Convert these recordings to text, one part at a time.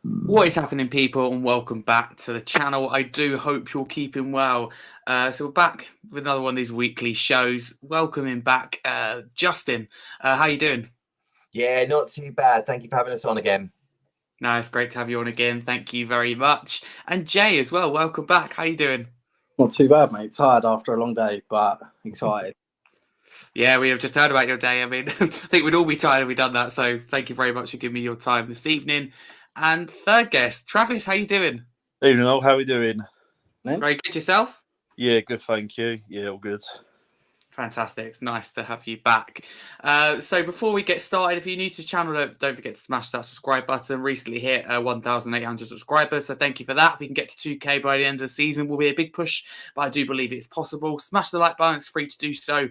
What is happening, people, and welcome back to the channel. I do hope you're keeping well. So we're back with another one of these weekly shows. Welcoming back Justin. How you doing? Yeah, not too bad. Thank you for having us on again. No, it's great to have you on again. Thank you very much. And Jaay as well. Welcome back. How you doing? Not too bad, mate. Tired after a long day, but excited. Yeah, we have just heard about your day. I mean, I think we'd all be tired if we'd done that. So thank you very much for giving me your time this evening. And third guest, Travis. How you doing? Evening all, how are we doing? Very good yourself? Yeah, good, thank you. Yeah, all good. Fantastic. It's nice to have you back. So before we get started, if you're new to the channel, don't forget to smash that subscribe button. Recently hit 1,800 subscribers, so thank you for that. If we can get to 2K by the end of the season, will be a big push, but I do believe it's possible. Smash the like button. It's free to do so.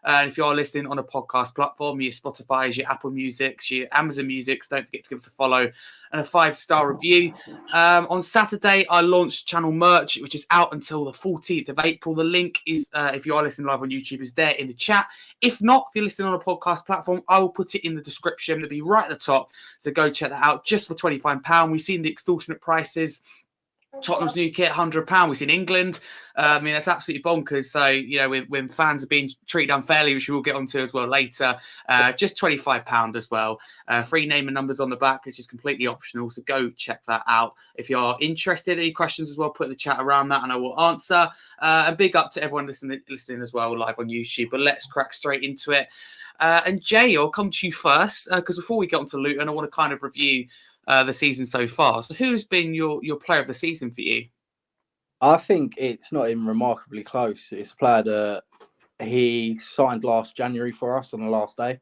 And if you are listening on a podcast platform, your Spotify, your Apple Music, your Amazon Music, don't forget to give us a follow and a 5-star review. On Saturday, I launched channel merch, which is out until the 14th of April. The link is, if you are listening live on YouTube, is there in the chat. If not, if you're listening on a podcast platform, I will put it in the description. It'll be right at the top. So go check that out just for £25. We've seen the extortionate prices. Tottenham's new kit, £100. We've seen England. I mean, that's absolutely bonkers. So, you know, when fans are being treated unfairly, which we will get onto as well later, just £25 as well. Free name and numbers on the back, which is completely optional. So go check that out. If you're interested, any questions as well, put in the chat around that and I will answer. And big up to everyone listening as well live on YouTube. But let's crack straight into it. And Jaay, I'll come to you first, because before we get on to Luton, I want to kind of review the season so far. So who's been your player of the season for you? I think it's not even remarkably close. It's a player that he signed last January for us on the last day.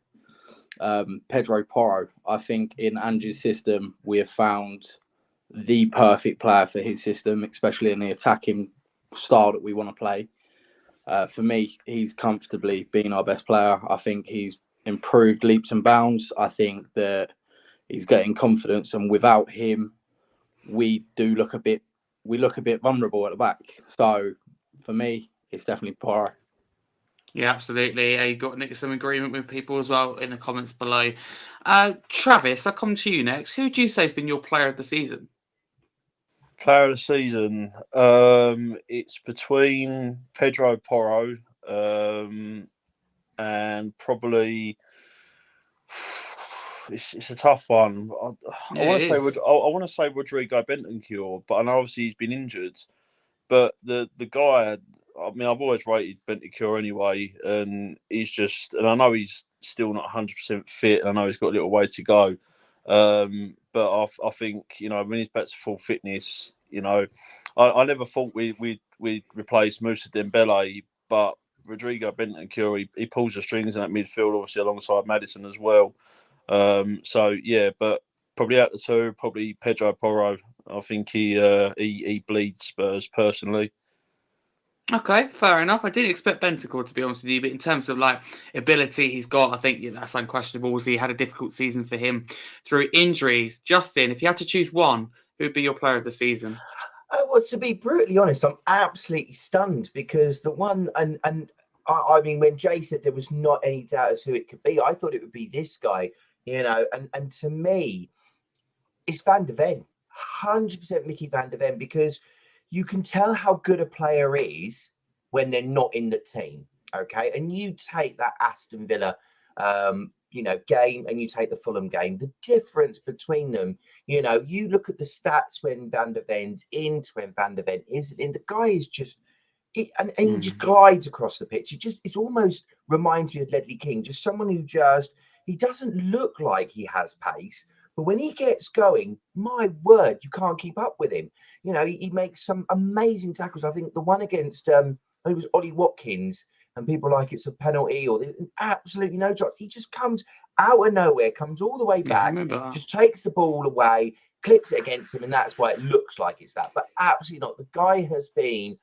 Pedro Porro. I think in Ange's system, we have found the perfect player for his system, especially in the attacking style that we want to play. For me, he's comfortably been our best player. I think he's improved leaps and bounds. I think that he's getting confidence, and without him, we look a bit vulnerable at the back. So for me, it's definitely Porro. Yeah, absolutely. You got some agreement with people as well in the comments below. Travis, I'll come to you next. Who do you say has been your player of the season? Player of the season, it's between Pedro Porro and probably it's a tough one. I want to say Rodrigo Bentancur, but I know obviously he's been injured. But the guy, I mean, I've always rated Bentancur anyway, and and I know he's still not 100% fit. I know he's got a little way to go. But I think, you know, when he's back to full fitness, you know, I never thought we'd replace Moussa Dembele, but Rodrigo Bentancur, he pulls the strings in that midfield, obviously alongside Maddison as well. So yeah, but probably out the two, probably Pedro Porro. I think he bleeds Spurs personally. Okay, fair enough. I didn't expect Bentancur, to be honest with you, but in terms of like ability he's got, I think that's unquestionable. He had a difficult season for him through injuries. Justin, if you had to choose one, who would be your player of the season? Well, to be brutally honest, I'm absolutely stunned because the one and I mean, when Jaay said there was not any doubt as who it could be, I thought it would be this guy, you know, and to me, it's Van de Ven, 100% Mickey Van de Ven, because you can tell how good a player is when they're not in the team. Okay, and you take that Aston Villa, game, and you take the Fulham game. The difference between them, you know, you look at the stats when Van de Ven's in to when Van de Ven isn't in. The guy is just. He just glides across the pitch. It almost reminds me of Ledley King, just someone who he doesn't look like he has pace, but when he gets going, my word, you can't keep up with him. You know, he makes some amazing tackles. I think the one against it was Ollie Watkins, and people like it's a penalty or absolutely no chance. He just comes out of nowhere, comes all the way back, just takes the ball away, clips it against him, and that's why it looks like it's that. But absolutely not. The guy has been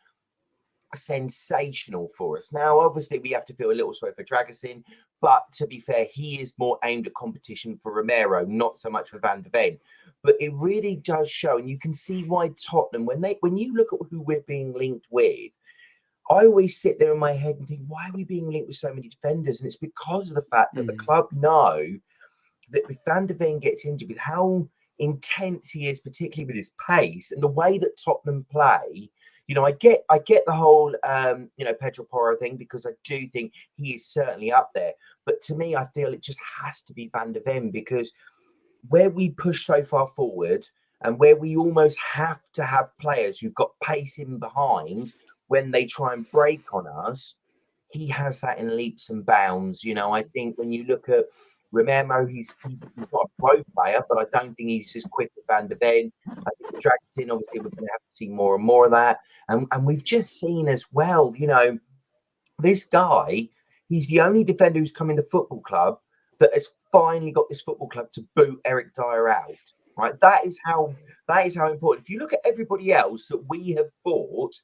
sensational for us. Now, obviously, we have to feel a little sorry for Dragusin, but to be fair, he is more aimed at competition for Romero, not so much for Van de Ven. But it really does show, and you can see why Tottenham, when you look at who we're being linked with, I always sit there in my head and think, why are we being linked with so many defenders? And it's because of the fact that the club know that if Van de Ven gets injured, with how intense he is, particularly with his pace and the way that Tottenham play. I get the whole Pedro Porro thing, because I do think he is certainly up there. But to me, I feel it just has to be Van de Ven, because where we push so far forward and where we almost have to have players who've got pace in behind when they try and break on us, he has that in leaps and bounds. I think when you look at Romero, he's not a pro player, but I don't think he's as quick as Van de Ven. I think the Drags in, obviously, we're going to have to see more and more of that. And we've just seen as well, this guy, he's the only defender who's come in the football club that has finally got this football club to boot Eric Dyer out. Right? That is how important. If you look at everybody else that we have bought,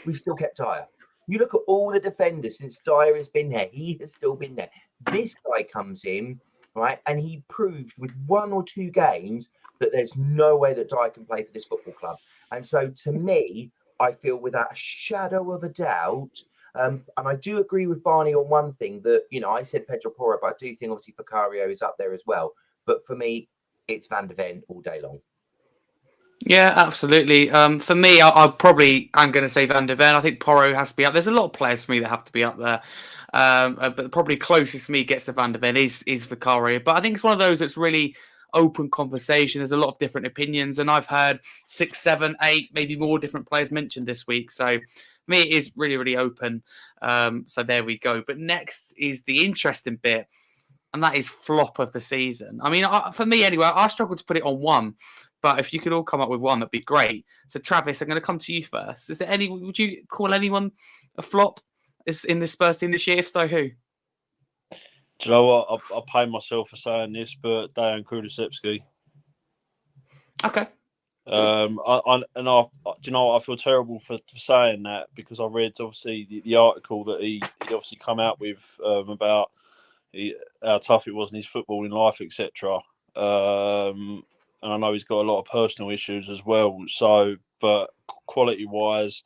we've still kept Dyer. You look at all the defenders since Dyer has been there, he has still been there. This guy comes in, right, and he proved with 1 or 2 games that there's no way that Dyer can play for this football club. And so, to me, I feel without a shadow of a doubt, and I do agree with Barney on one thing, that, I said Pedro Porro, but I do think obviously Vicario is up there as well. But for me, it's Van de Ven all day long. Yeah, absolutely. For me, I probably am going to say Van de Ven. I think Porro has to be up. There's a lot of players for me that have to be up there. But probably closest for me gets to Van de Ven is Vicario. But I think it's one of those that's really open conversation. There's a lot of different opinions, and I've heard 6, 7, 8, maybe more different players mentioned this week. So for me, it is really, really open. So there we go. But next is the interesting bit, and that is flop of the season. I mean, for me anyway, I struggle to put it on one. But if you could all come up with one, that'd be great. So, Travis, I'm going to come to you first. Would you call anyone a flop in this Spurs team this year? If so, who? Do you know what? I pay myself for saying this, but Dejan Kulusevski. Okay. Do you know what? I feel terrible for saying that, because I read obviously the article that he obviously come out with about how tough it was in his footballing life, etc. And I know he's got a lot of personal issues as well. So, but quality-wise,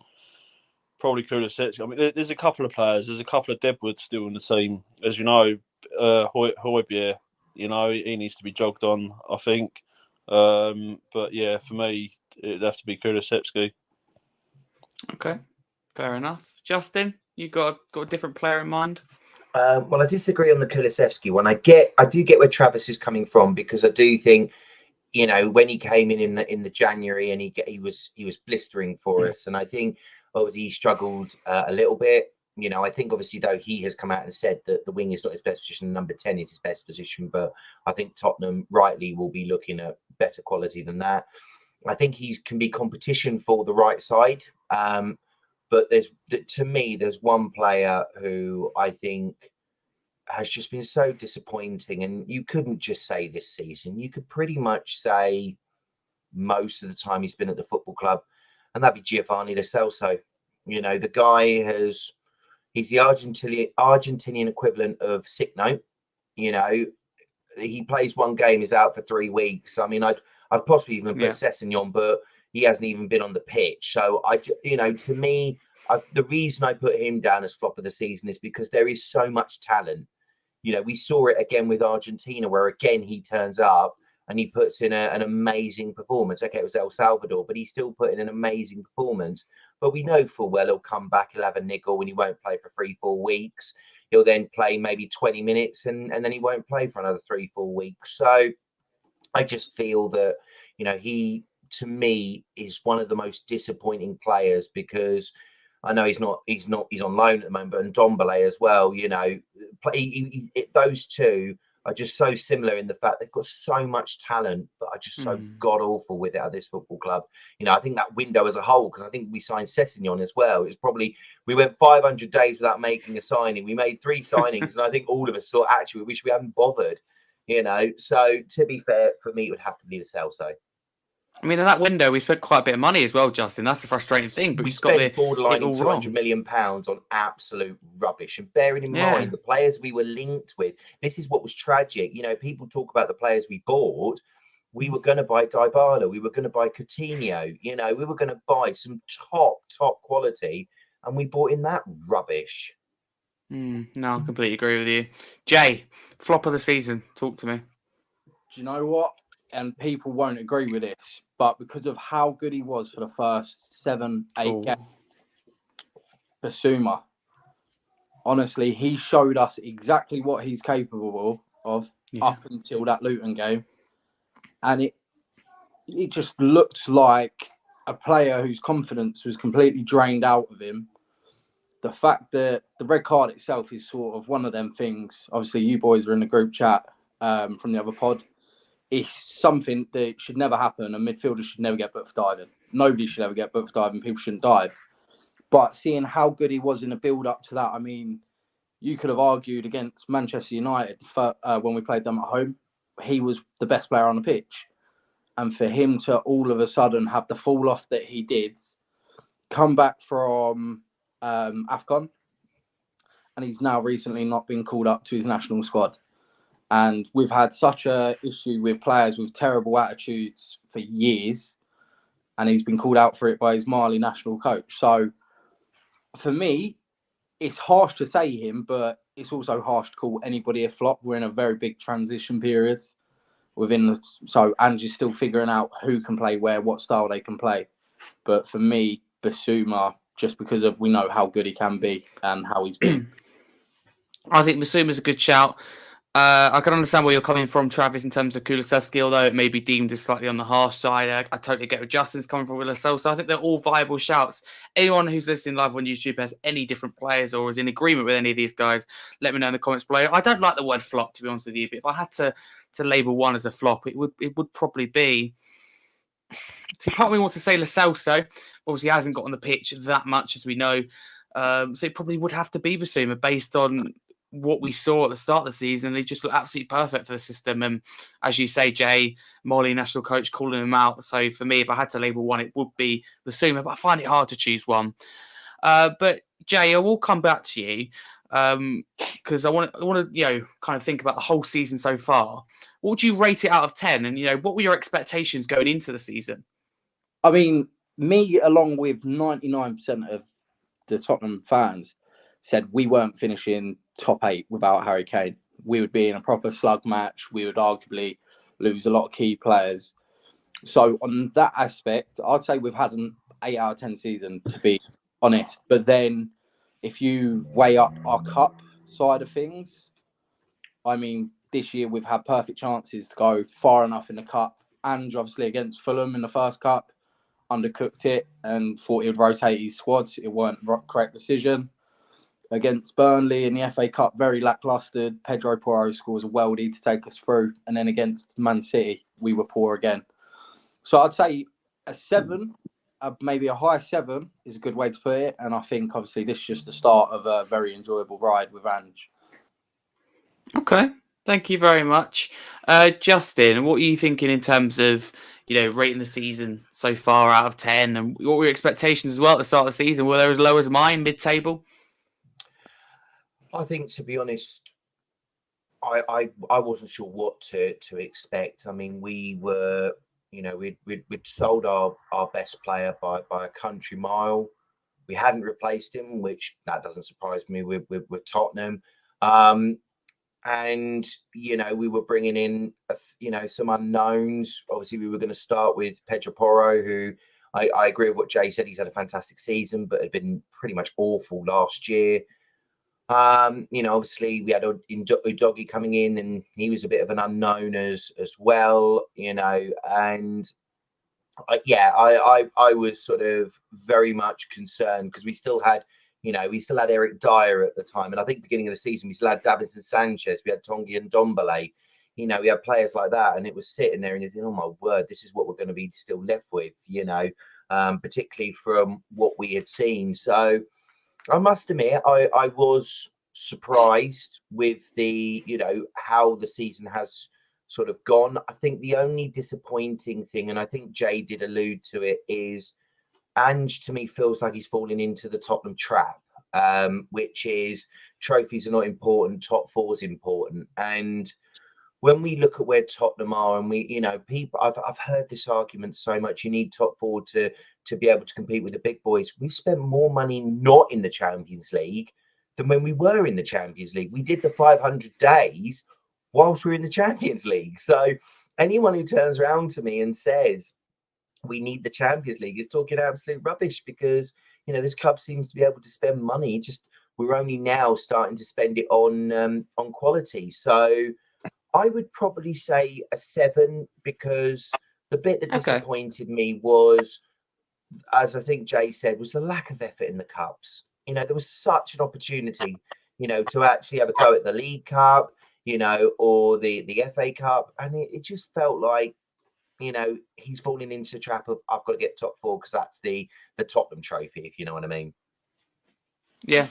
probably Kulusevski. I mean, there's a couple of players. There's a couple of Deadwoods still in the team. As you know, Højbjerg, he needs to be jogged on, I think. But yeah, for me, it'd have to be Kulusevski. Okay, fair enough. Justin, you got a different player in mind? Well, I disagree on the Kulusevski one. I do get where Travis is coming from, because I do think, when he came in the January, and he was blistering for us, and I think obviously he struggled a little bit. I think obviously, though, he has come out and said that the wing is not his best position, number 10 is his best position. But I think Tottenham rightly will be looking at better quality than that. I think he can be competition for the right side. But to me, there's one player who I think has just been so disappointing, and you couldn't just say this season. You could pretty much say most of the time he's been at the football club, and that'd be Giovanni Lo Celso. The guy he's the Argentinian equivalent of sick note. He plays one game, is out for 3 weeks. I mean, I'd possibly even put Sessegnon, but he hasn't even been on the pitch. So to me, the reason I put him down as flop of the season is because there is so much talent. We saw it again with Argentina, where again he turns up and he puts in an amazing performance. Okay, it was El Salvador, but he still put in an amazing performance. But we know full well he'll come back, he'll have a niggle, and he won't play for 3-4 weeks. He'll then play maybe 20 minutes, and then he won't play for another 3-4 weeks. So I just feel that, he, to me, is one of the most disappointing players, because I know he's on loan at the moment, and Ndombele as well. Those two are just so similar in the fact they've got so much talent, but are just so god awful with it at this football club. I think that window as a whole, because I think we signed Sessegnon as well. It's probably, we went 500 days without making a signing. We made 3 signings, and I think all of us thought, actually, we wish we hadn't bothered. So to be fair, for me, it would have to be the Celso. I mean, in that window, we spent quite a bit of money as well, Justin. That's the frustrating thing. But we spent borderline £200 million on absolute rubbish. And bearing in mind the players we were linked with, this is what was tragic. People talk about the players we bought. We were going to buy Dybala. We were going to buy Coutinho. We were going to buy some top quality, and we bought in that rubbish. No, I completely agree with you. Jaay, flop of the season. Talk to me. Do you know what? and people won't agree with this, but because of how good he was for the first 7-8 games, Basuma, honestly, he showed us exactly what he's capable of up until that Luton game. And it just looked like a player whose confidence was completely drained out of him. The fact that the red card itself is sort of one of them things. Obviously, you boys are in the group chat from the other pod. It's something that should never happen. A midfielder should never get booked for diving. Nobody should ever get booked for diving. People shouldn't dive. But seeing how good he was in the build-up to that, I mean, you could have argued against Manchester United when we played them at home. He was the best player on the pitch. And for him to all of a sudden have the fall off that he did, come back from AFCON, and he's now recently not been called up to his national squad. And we've had such a issue with players with terrible attitudes for years, and he's been called out for it by his Mali national coach. So for me, it's harsh to say him, but it's also harsh to call anybody a flop. We're in a very big transition period so Angie's still figuring out who can play where, what style they can play. But for me, Basuma, just because of we know how good he can be and how he's been. I think Basuma's a good shout. I can understand where you're coming from, Travis, in terms of Kulusevski, although it may be deemed as slightly on the harsh side. I totally get where Justin's coming from with Lascelles. So I think they're all viable shouts. Anyone who's listening live on YouTube has any different players or is in agreement with any of these guys, let me know in the comments below. I don't like the word flop, to be honest with you, but if I had to label one as a flop, it would probably be... See, part of me wants to say Lascelles, though. Obviously, he hasn't got on the pitch that much, as we know. So it probably would have to be Basuma based on what we saw at the start of the season. They just look absolutely perfect for the system. And as you say, Jaay, Mali national coach calling him out. So for me, if I had to label one, it would be Basuma, but I find it hard to choose one. But Jaay, I will come back to you because I want to, kind of think about the whole season so far. What would you rate it out of 10? And, what were your expectations going into the season? I mean, me, along with 99% of the Tottenham fans, said we weren't finishing top 8 without Harry Kane. We would be in a proper slug match. We would arguably lose a lot of key players. So on that aspect, I'd say we've had an 8 out of 10 season, to be honest. But then if you weigh up our cup side of things, I mean, this year we've had perfect chances to go far enough in the cup. And obviously against Fulham in the first cup, undercooked it and thought he would rotate his squads. It weren't the correct decision. Against Burnley in the FA Cup, very lacklustre. Pedro Porro scores a worldie to take us through. And then against Man City, we were poor again. So I'd say a 7, maybe a high 7 is a good way to put it. And I think, obviously, this is just the start of a very enjoyable ride with Ange. Okay. Thank you very much. Justin, what are you thinking in terms of, rating the season so far out of 10? And what were your expectations as well at the start of the season? Were they as low as mine, mid-table? I think, to be honest, I wasn't sure what to expect. I mean, we were, we'd sold our best player by a country mile. We hadn't replaced him, which that doesn't surprise me with Tottenham. And, we were bringing in, some unknowns. Obviously, we were going to start with Pedro Porro, who I agree with what Jaay said. He's had a fantastic season, but had been pretty much awful last year. Obviously we had Udogie coming in, and he was a bit of an unknown as well, and I was sort of very much concerned because we still had Eric Dyer at the time, and I think beginning of the season we still had Davinson Sanchez, we had Tongi and Ndombele, we had players like that, and it was sitting there and you think, oh my word, this is what we're going to be still left with, particularly from what we had seen. So I must admit, I was surprised with the, how the season has sort of gone. I think the only disappointing thing, and I think Jaay did allude to it, is Ange to me feels like he's falling into the Tottenham trap, which is trophies are not important, top 4 is important. And when we look at where Tottenham are, and we, people, I've heard this argument so much. You need top 4 to be able to compete with the big boys. We've spent more money not in the Champions League than when we were in the Champions League. We did the 500 days whilst we were in the Champions League. So anyone who turns around to me and says we need the Champions League is talking absolute rubbish, because this club seems to be able to spend money. Just we're only now starting to spend it on quality. So I would probably say a 7, because the bit that disappointed me was, as I think Jay said, was the lack of effort in the cups. There was such an opportunity, to actually have a go at the League Cup, or the FA Cup, and it just felt like, he's falling into the trap of I've got to get top 4 because that's the Tottenham trophy, if you know what I mean. Yeah.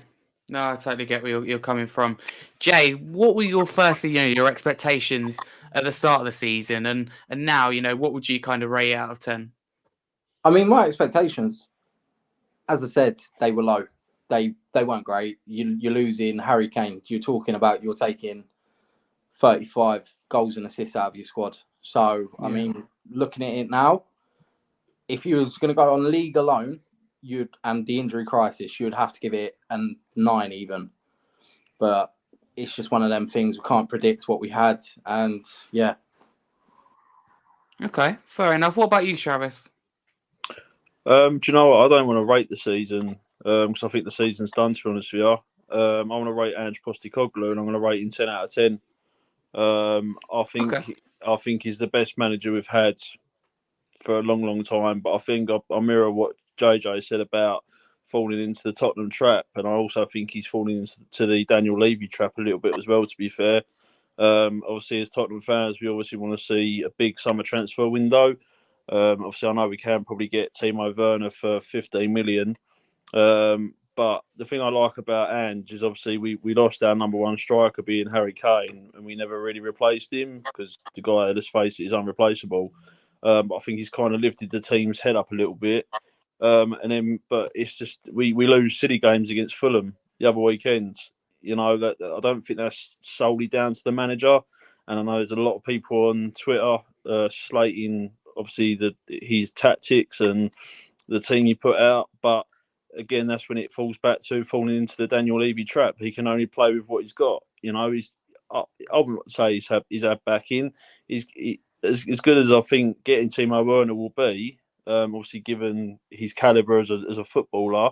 No, I totally get where you're coming from. Jay, what were your your expectations at the start of the season, and now, what would you kind of rate out of 10? I mean, my expectations, as I said, they were low. They weren't great. You're losing Harry Kane. You're taking 35 goals and assists out of your squad. So, I mean, looking at it now, if you was going to go on league alone, and the injury crisis, you'd have to give it a 9 even. But it's just one of them things. We can't predict what we had. And, yeah. Okay, fair enough. What about you, Travis? Do you know what? I don't want to rate the season because I think the season's done, to be honest with you. I want to rate Ange Postecoglou, and I'm going to rate him 10 out of 10. I think he's the best manager we've had for a long, long time. But I think I mirror what Jaay said about falling into the Tottenham trap, and I also think he's falling into the Daniel Levy trap a little bit as well, to be fair. Obviously, as Tottenham fans, we obviously want to see a big summer transfer window. Obviously, I know we can probably get Timo Werner for 15 million. But the thing I like about Ange is obviously we lost our number one striker being Harry Kane, and we never really replaced him because the guy, let's face it, is unreplaceable. But I think he's kind of lifted the team's head up a little bit. But it's just we lose silly games against Fulham the other weekends. That I don't think that's solely down to the manager. And I know there's a lot of people on Twitter slating obviously his tactics and the team he put out, but again, that's when it falls back to falling into the Daniel Levy trap. He can only play with what he's got. I wouldn't say he's had backing. He's as good as I think getting Timo Werner will be. Obviously, given his caliber as a footballer,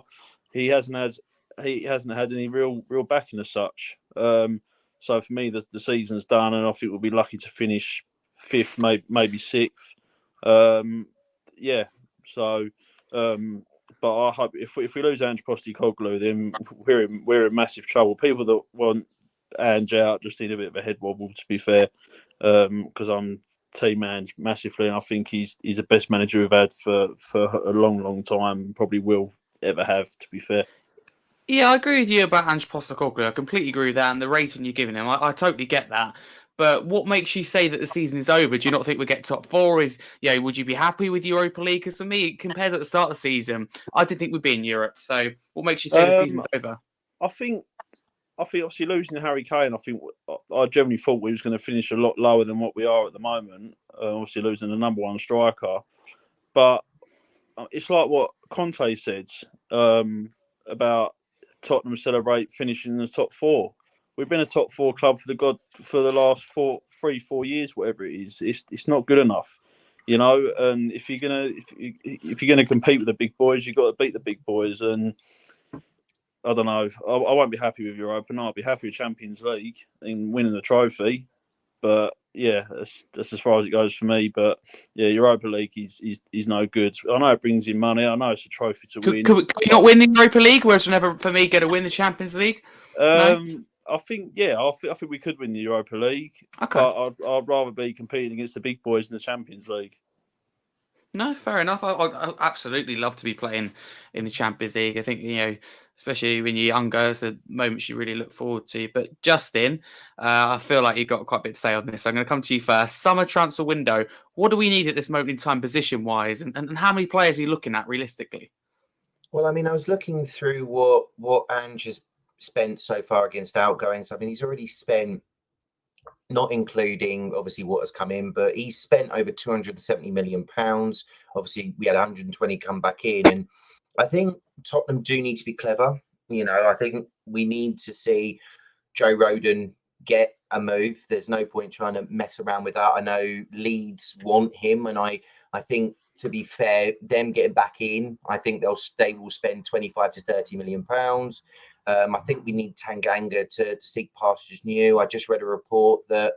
he hasn't had any real backing as such. So for me, the season's done, and I think we'll be lucky to finish 5th, maybe 6th. But I hope if we lose Ange Postecoglou, then we're in massive trouble. People that want Ange out just need a bit of a head wobble, to be fair, because I'm team Ange massively, and I think he's the best manager we've had for a long, long time, probably will ever have, to be fair. Yeah, I agree with you about Ange Postecoglou. I completely agree with that, and the rating you're giving him, I totally get that. But what makes you say that the season is over? Do you not think we get top 4? Would you be happy with Europa League? Because for me, compared to the start of the season, I didn't think we'd be in Europe. So what makes you say the season's over? I think obviously losing Harry Kane, I generally thought we was going to finish a lot lower than what we are at the moment. Obviously losing the number one striker, but it's like what Conte said about Tottenham celebrate finishing in the top 4. We've been a top 4 club for the last 4 years, whatever it is. It's not good enough, And if you're gonna compete with the big boys, you've got to beat the big boys. And I don't know. I won't be happy with Europa. No, I'll be happy with Champions League and winning the trophy. But yeah, that's as far as it goes for me. But yeah, Europa League is no good. I know it brings in money. I know it's a trophy to win. Could we not win the Europa League? Whereas never for me get to win the Champions League. No? I think we could win the Europa League. Okay. But I'd rather be competing against the big boys in the Champions League. No, fair enough. I absolutely love to be playing in the Champions League. I think, especially when you're younger, it's the moments you really look forward to. But Justin, I feel like you've got quite a bit to say on this. So I'm going to come to you first. Summer transfer window. What do we need at this moment in time, position-wise? And how many players are you looking at realistically? Well, I mean, I was looking through what Ange has spent so far against outgoings. I mean, he's already spent, not including obviously what has come in, but he's spent over £270 million. Obviously, we had 120 come back in, and I think Tottenham do need to be clever. I think we need to see Joe Rodon get a move. There's no point trying to mess around with that. I know Leeds want him, and I think, to be fair, them getting back in, I think they will spend 25 to 30 million pounds. I think we need Tanganga to seek pastures new. I just read a report that,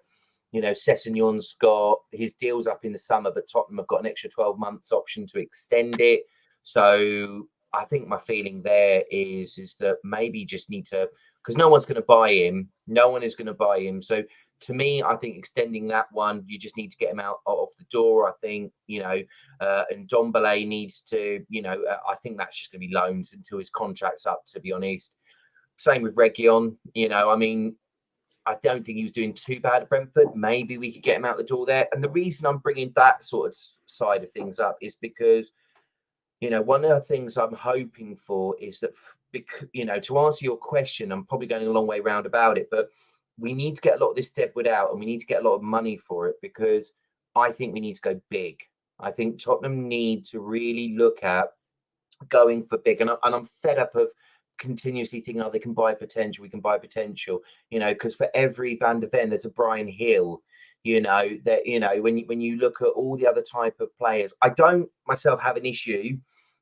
you know, Sessegnon's got his deals up in the summer, but Tottenham have got an extra 12 months option to extend it. So I think my feeling there is that maybe you just need to, because no one's going to buy him. No one is going to buy him. So to me, I think extending that one, you just need to get him out off the door. I think, you know, and Dombele needs to, you know, I think that's just going to be loans until his contract's up, to be honest. Same with Reguilon. You know, I mean, I don't think he was doing too bad at Brentford. Maybe we could get him out the door there. And the reason I'm bringing that sort of side of things up is because, you know, one of the things I'm hoping for is that, you know, to answer your question, I'm probably going a long way round about it, but we need to get a lot of this deadwood out, and we need to get a lot of money for it, because I think we need to go big. I think Tottenham need to really look at going for big. And I'm fed up of continuously thinking, oh, they can buy potential, we can buy potential, you know, because for every Van der Ven, there's a Brian Hill. You know, that, you know, when you look at all the other type of players, I don't myself have an issue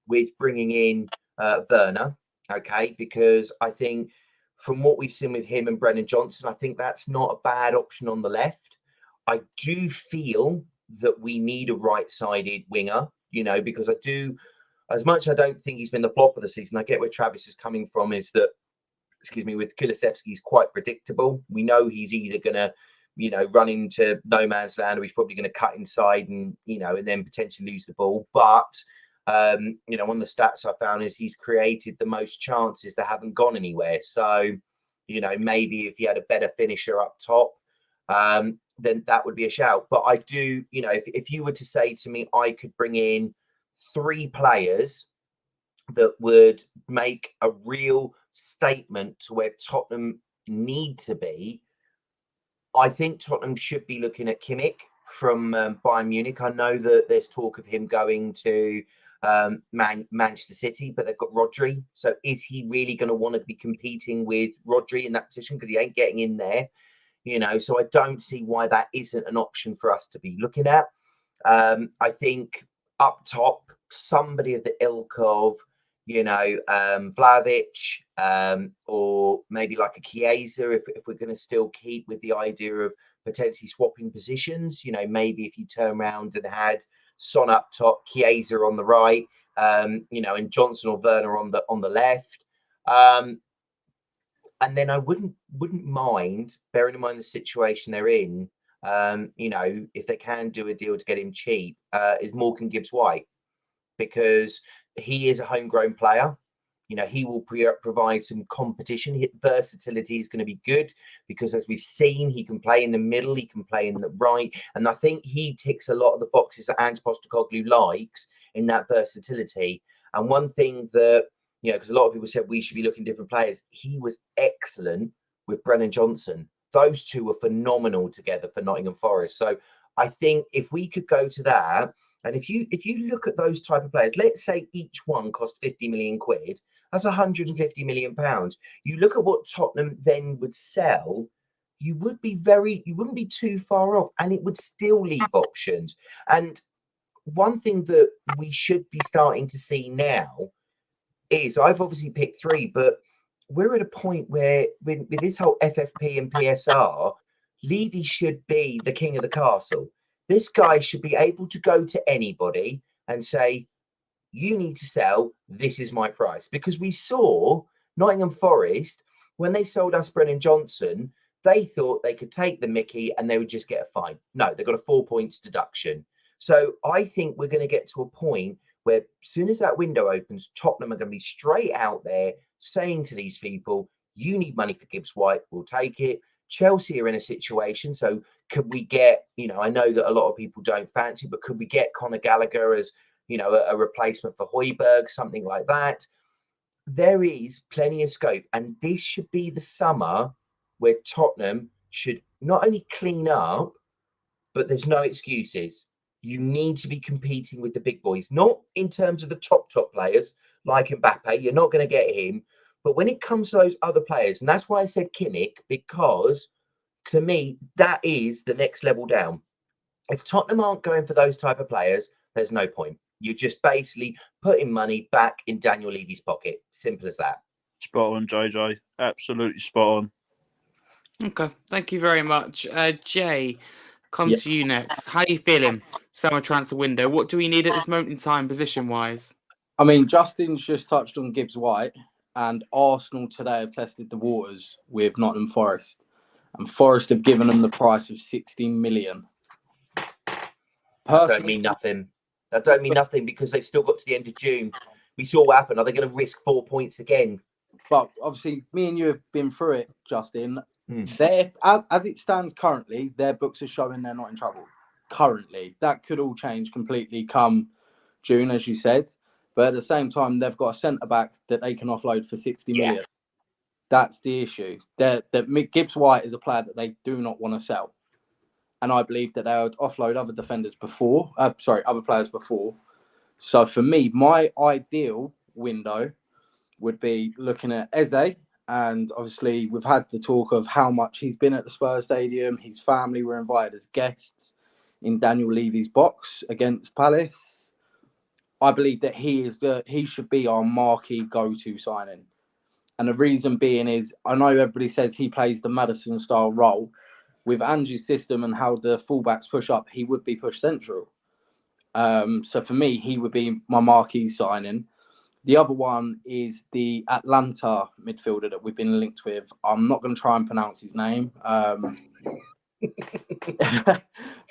with bringing in Werner, okay, because I think from what we've seen with him and Brennan Johnson, I think that's not a bad option on the left. I do feel that we need a right-sided winger, you know, because I do, as much as I don't think he's been the flop of the season, I get where Travis is coming from, is that, excuse me, with Kulusevski, he's quite predictable. We know he's either going to, you know, run into no man's land, or he's probably going to cut inside and, you know, and then potentially lose the ball. But, you know, one of the stats I found is he's created the most chances that haven't gone anywhere. So, you know, maybe if he had a better finisher up top, then that would be a shout. But I do, you know, if you were to say to me, I could bring in 3 players that would make a real statement to where Tottenham need to be, I think Tottenham should be looking at Kimmich from Bayern Munich. I know that there's talk of him going to Manchester City, but they've got Rodri. So is he really going to want to be competing with Rodri in that position? Because he ain't getting in there, you know. So I don't see why that isn't an option for us to be looking at. I think up top, somebody of the ilk of, you know, Vlahovic, or maybe like a Chiesa, if we're going to still keep with the idea of potentially swapping positions. You know, maybe if you turn around and had Son up top, Chiesa on the right, you know, and Johnson or Werner on the left. And then I wouldn't mind, bearing in mind the situation they're in, you know, if they can do a deal to get him cheap, is Morgan Gibbs-White, because he is a homegrown player. You know, he will provide some competition. His versatility is going to be good, because as we've seen, he can play in the middle, he can play in the right. And I think he ticks a lot of the boxes that Ange Postecoglou likes in that versatility. And one thing that, you know, because a lot of people said we should be looking at different players, he was excellent with Brennan Johnson. Those two were phenomenal together for Nottingham Forest. So I think if we could go to that, and if you look at those type of players, let's say each one cost 50 million quid, that's 150 million pounds. You look at what Tottenham then would sell, you wouldn't be too far off, and it would still leave options. And one thing that we should be starting to see now is, I've obviously picked 3, but we're at a point where with this whole FFP and PSR, Levy should be the king of the castle. This guy should be able to go to anybody and say, you need to sell, this is my price. Because we saw Nottingham Forest, when they sold us Brennan Johnson, they thought they could take the mickey and they would just get a fine. No, they got a 4 points deduction. So I think we're going to get to a point where as soon as that window opens, Tottenham are going to be straight out there saying to these people, you need money for Gibbs-White, we'll take it. Chelsea are in a situation, so could we get, you know, I know that a lot of people don't fancy, but could we get Conor Gallagher as, you know, a replacement for Højbjerg, something like that? There is plenty of scope, and this should be the summer where Tottenham should not only clean up, but there's no excuses. You need to be competing with the big boys, not in terms of the top players like Mbappe. You're not going to get him. But when it comes to those other players, and that's why I said Kimmich, because to me, that is the next level down. If Tottenham aren't going for those type of players, there's no point. You're just basically putting money back in Daniel Levy's pocket. Simple as that. Spot on, JJ. Absolutely spot on. Okay, thank you very much. Jay, come Yeah. to you next. How are you feeling? Summer transfer window. What do we need at this moment in time, position-wise? I mean, Justin's just touched on Gibbs White, and Arsenal today have tested the waters with Nottingham Forest, and Forest have given them the price of 16 million. That don't mean nothing. That don't mean nothing because they've still got to the end of June. We saw what happened. Are they going to risk 4 points again? But obviously, me and you have been through it, Justin. As it stands currently, their books are showing they're not in trouble. Currently, that could all change completely come June, as you said. But at the same time, they've got a centre back that they can offload for 60 million. That's the issue. That Gibbs White is a player that they do not want to sell, and I believe that they would offload other defenders before. Other players before. So for me, my ideal window would be looking at Eze, and obviously we've had the talk of how much he's been at the Spurs Stadium. His family were invited as guests in Daniel Levy's box against Palace. I believe that he should be our marquee go-to signing. And the reason being is, I know everybody says he plays the Maddison style role. With Angie's system and how the fullbacks push up, he would be pushed central. So for me, he would be my marquee signing. The other one is the Atlanta midfielder that we've been linked with. I'm not going to try and pronounce his name.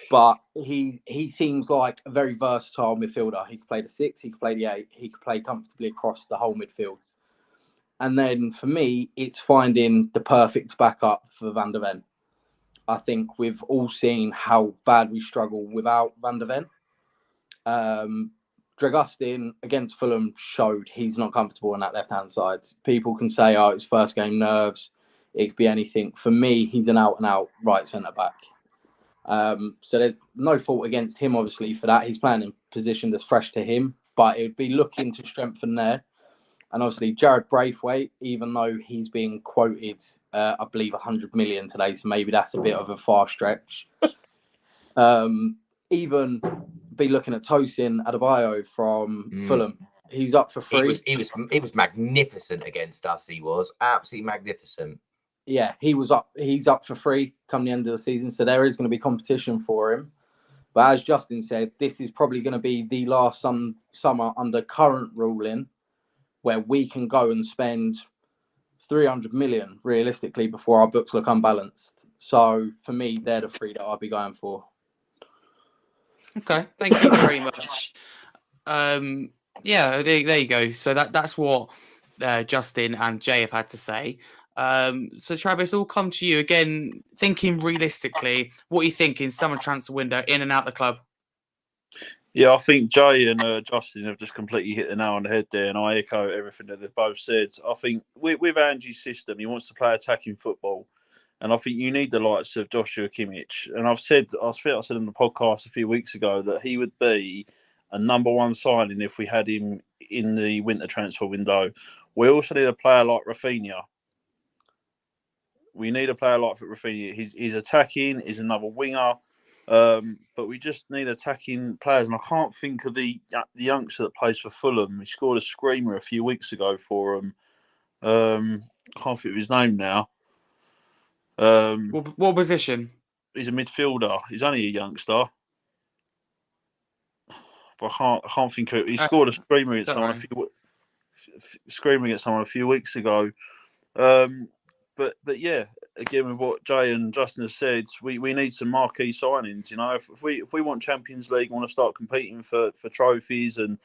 But he seems like a very versatile midfielder. He could play the 6, he could play the 8, he could play comfortably across the whole midfield. And then for me, it's finding the perfect backup for Van der Ven. I think we've all seen how bad we struggle without Van der Ven. Dragustin against Fulham showed he's not comfortable on that left-hand side. People can say, oh, it's first game nerves. It could be anything. For me, he's an out-and-out right centre-back. So there's no fault against him, obviously, for that. He's playing in a position that's fresh to him, but it would be looking to strengthen there. And obviously, Jared Braithwaite, even though he's being quoted, I believe, 100 million today, so maybe that's a bit of a far stretch. Even be looking at Tosin Adebayo from Fulham. He's up for free. He was magnificent against us. He was absolutely magnificent. Yeah, he's up for free come the end of the season, so there is going to be competition for him. But as Justin said, this is probably going to be the last summer under current ruling where we can go and spend 300 million realistically before our books look unbalanced. So for me, they're the three that I'll be going for. Okay, thank you very much. There you go. So that's what Justin and Jay have had to say. So Travis, all come to you again. Thinking realistically, what are you thinking? Summer transfer window, in and out the club. Yeah, I think Jay and Justin have just completely hit the nail on the head there, and I echo everything that they've both said. I think with Angie's system, he wants to play attacking football, and I think you need the likes of Joshua Kimmich. And I said in the podcast a few weeks ago that he would be a number one signing if we had him in the winter transfer window. We also need a player like Rafinha. We need a player like Rafinha. He's attacking. He's another winger. But we just need attacking players, and I can't think of the youngster that plays for Fulham. He scored a screamer a few weeks ago for them. I can't think of his name now. What position? He's a midfielder. He's only a youngster. But I can't think of it. He scored a screamer against someone a few weeks ago. But yeah, again, with what Jay and Justin have said, we need some marquee signings. You know, if we want Champions League, want to start competing for trophies and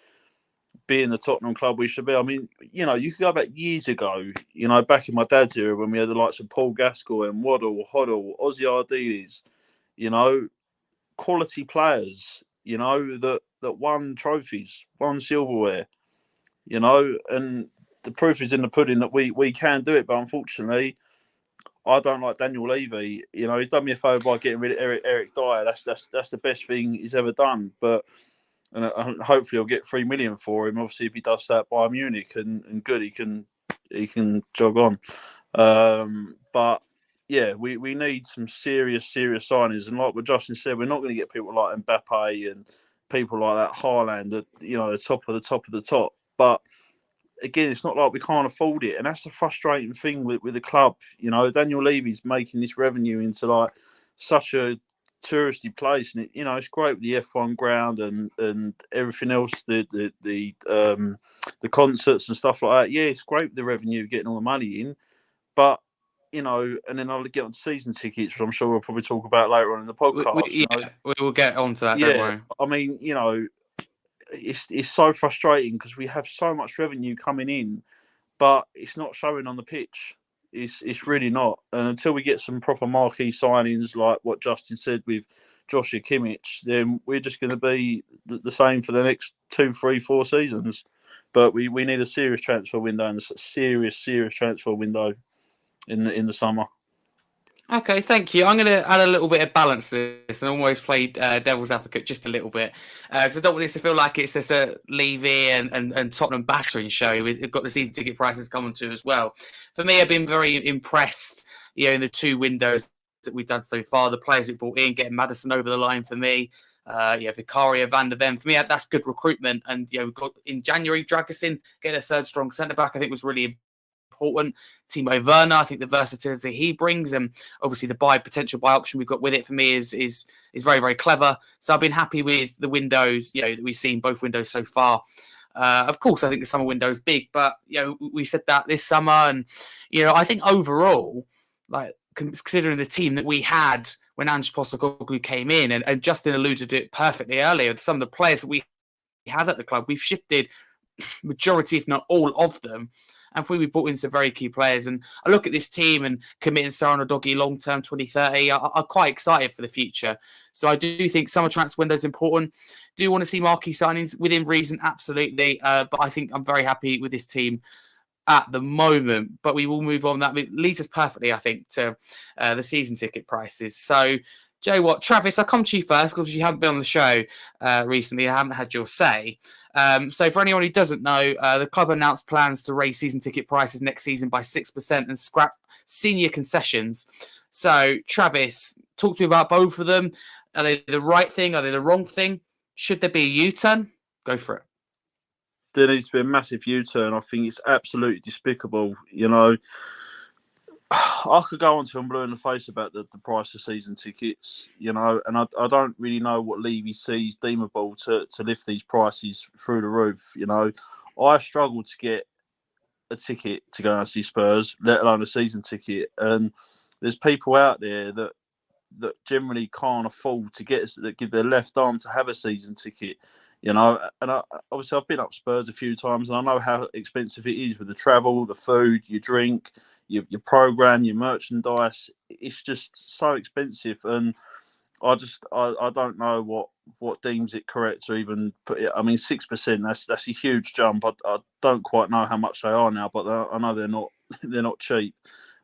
being the Tottenham club we should be. I mean, you know, you could go back years ago, you know, back in my dad's era when we had the likes of Paul Gascoigne and Waddle, Hoddle, Ozzy Ardiles, you know, quality players, you know, that won trophies, won silverware, you know, and the proof is in the pudding that we can do it. But unfortunately, I don't like Daniel Levy. You know, he's done me a favour by getting rid of Eric Dyer. That's the best thing he's ever done. But and hopefully he'll get 3 million for him. Obviously, if he does that by Munich and good, he can jog on. But yeah, we need some serious signings. And like what Justin said, we're not going to get people like Mbappe and people like that, Haaland, that, you know, the top of the top. But again, it's not like we can't afford it. And that's the frustrating thing with the club. You know, Daniel Levy's making this revenue into like such a touristy place. And, you know, it's great with the F1 ground and everything else, the concerts and stuff like that. Yeah, it's great with the revenue, getting all the money in. But, you know, and then I'll get on season tickets, which I'm sure we'll probably talk about later on in the podcast. We will get on to that, yeah, don't worry. I mean, you know, it's so frustrating because we have so much revenue coming in, but it's not showing on the pitch. It's really not. And until we get some proper marquee signings like what Justin said with Joshua Kimmich, then we're just going to be the same for the next 2, 3, 4 seasons. But we need a serious transfer window and a serious transfer window in the summer. Okay, thank you. I'm going to add a little bit of balance to this and almost play devil's advocate just a little bit, because I don't want this to feel like it's just a Levy and Tottenham battering show. We've got the season ticket prices coming to as well. For me, I've been very impressed, you know, in the 2 windows that we've done so far. The players we brought in, getting Maddison over the line for me. Vicario, Van der Ven. For me, that's good recruitment. And, you know, we got in January, Dragusin, getting a 3rd strong centre-back, I think was really important. Timo Werner, I think the versatility he brings, and obviously the potential buy option we've got with it, for me is very, very clever. So I've been happy with the windows, you know, that we've seen both windows so far. Of course, I think the summer window is big, but, you know, we said that this summer, and, you know, I think overall, like, considering the team that we had when Ange Postecoglou came in, and Justin alluded to it perfectly earlier, some of the players that we had at the club, we've shifted majority, if not all of them. And we brought in some very key players. And I look at this team and committing Sarah Doggy long-term 2030. I'm quite excited for the future. So I do think summer transfer window is important. Do want to see marquee signings within reason? Absolutely. But I think I'm very happy with this team at the moment. But we will move on. That leads us perfectly, I think, to the season ticket prices. So, Jaay, Travis, I'll come to you first because you haven't been on the show recently. I haven't had your say. So for anyone who doesn't know, the club announced plans to raise season ticket prices next season by 6% and scrap senior concessions. So, Travis, talk to me about both of them. Are they the right thing? Are they the wrong thing? Should there be a U-turn? Go for it. There needs to be a massive U-turn. I think it's absolutely despicable. You know, I could go on to blue in the face about the price of season tickets, you know, and I don't really know what Levy sees deemable to lift these prices through the roof. You know, I struggle to get a ticket to go and see Spurs, let alone a season ticket. And there's people out there that generally can't afford to that give their left arm to have a season ticket. You know, and obviously I've been up Spurs a few times, and I know how expensive it is with the travel, the food, your drink, your program, your merchandise. It's just so expensive, and I don't know what deems it correct to even put it. I mean, 6%. That's a huge jump. I don't quite know how much they are now, but I know they're not cheap.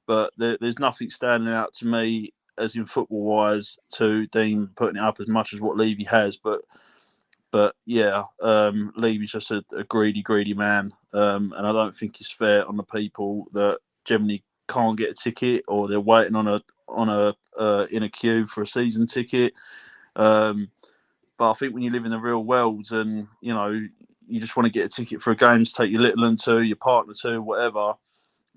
But there's nothing standing out to me as in football wise to deem putting it up as much as what Levy has, But yeah, Levy's just a greedy man, and I don't think it's fair on the people that generally can't get a ticket or they're waiting in a queue for a season ticket. But I think when you live in the real world and you know you just want to get a ticket for a game to take your little one to, your partner to, whatever,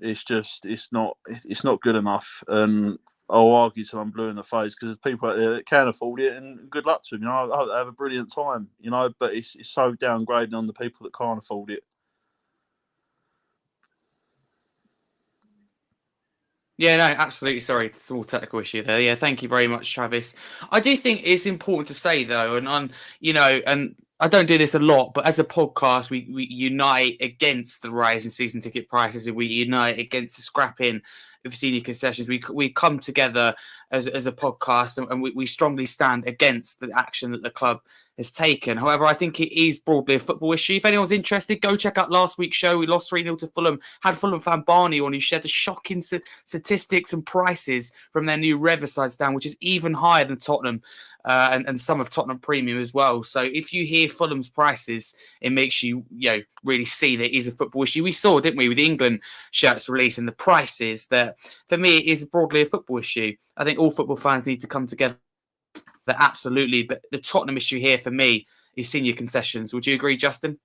it's not good enough. And I'll argue till I'm blue in the face because there's people out there that can afford it, and good luck to them. You know, I hope they have a brilliant time. You know, but it's so downgrading on the people that can't afford it. Yeah, no, absolutely. Sorry, small technical issue there. Yeah, thank you very much, Travis. I do think it's important to say though, and I don't do this a lot, but as a podcast, we unite against the rise in season ticket prices, and we unite against the scrapping of senior concessions. We come together as a podcast, and we strongly stand against the action that the club has taken. However, I think it is broadly a football issue. If anyone's interested, go check out last week's show. We lost 3-0 to Fulham, had Fulham fan Barney on, who shared the shocking statistics and prices from their new Riverside stand, which is even higher than Tottenham. and some of Tottenham Premium as well. So if you hear Fulham's prices, it makes you, really see that it is a football issue. We saw, didn't we, with the England shirts releasing the prices, that for me it is broadly a football issue. I think all football fans need to come together, absolutely. But the Tottenham issue here for me is senior concessions. Would you agree, Justin?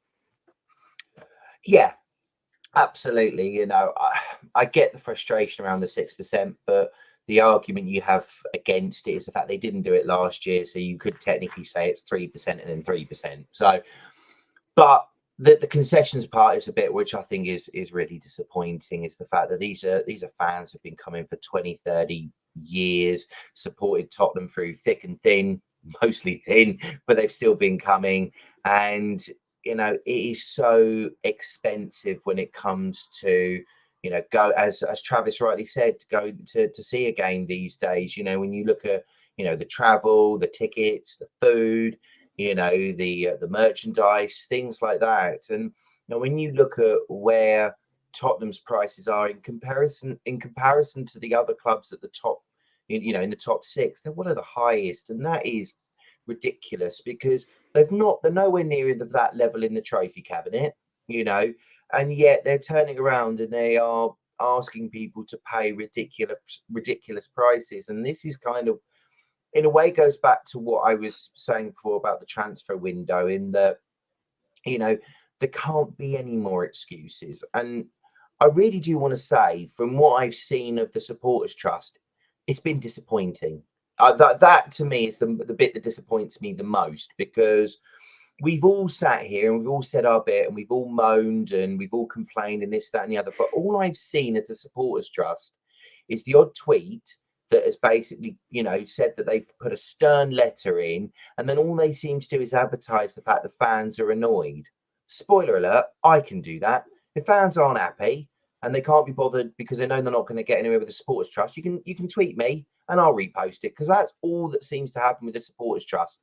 Yeah, absolutely. I get the frustration around the 6%, but the argument you have against it is the fact they didn't do it last year, so you could technically say it's 3% and then 3%. So, but the concessions part is a bit which I think is really disappointing, is the fact that these are fans who've been coming for 20, 30 years, supported Tottenham through thick and thin, mostly thin, but they've still been coming. And it is so expensive when it comes to go, as Travis rightly said, go to see a game these days. When you look at the travel, the tickets, the food, the merchandise, things like that. And when you look at where Tottenham's prices are in comparison to the other clubs at the top, in the top six, they're one of the highest, and that is ridiculous, because they're nowhere near that level in the trophy cabinet, and yet they're turning around and they are asking people to pay ridiculous prices. And this is kind of, in a way, goes back to what I was saying before about the transfer window, in that there can't be any more excuses. And I really do want to say, from what I've seen of the Supporters Trust, it's been disappointing. That to me is the bit that disappoints me the most, because we've all sat here and we've all said our bit and we've all moaned and we've all complained and this, that, and the other. But all I've seen at the Supporters Trust is the odd tweet that has basically, said that they've put a stern letter in, and then all they seem to do is advertise the fact the fans are annoyed. Spoiler alert, I can do that. If fans aren't happy and they can't be bothered because they know they're not going to get anywhere with the Supporters Trust, you can tweet me and I'll repost it, because that's all that seems to happen with the Supporters Trust.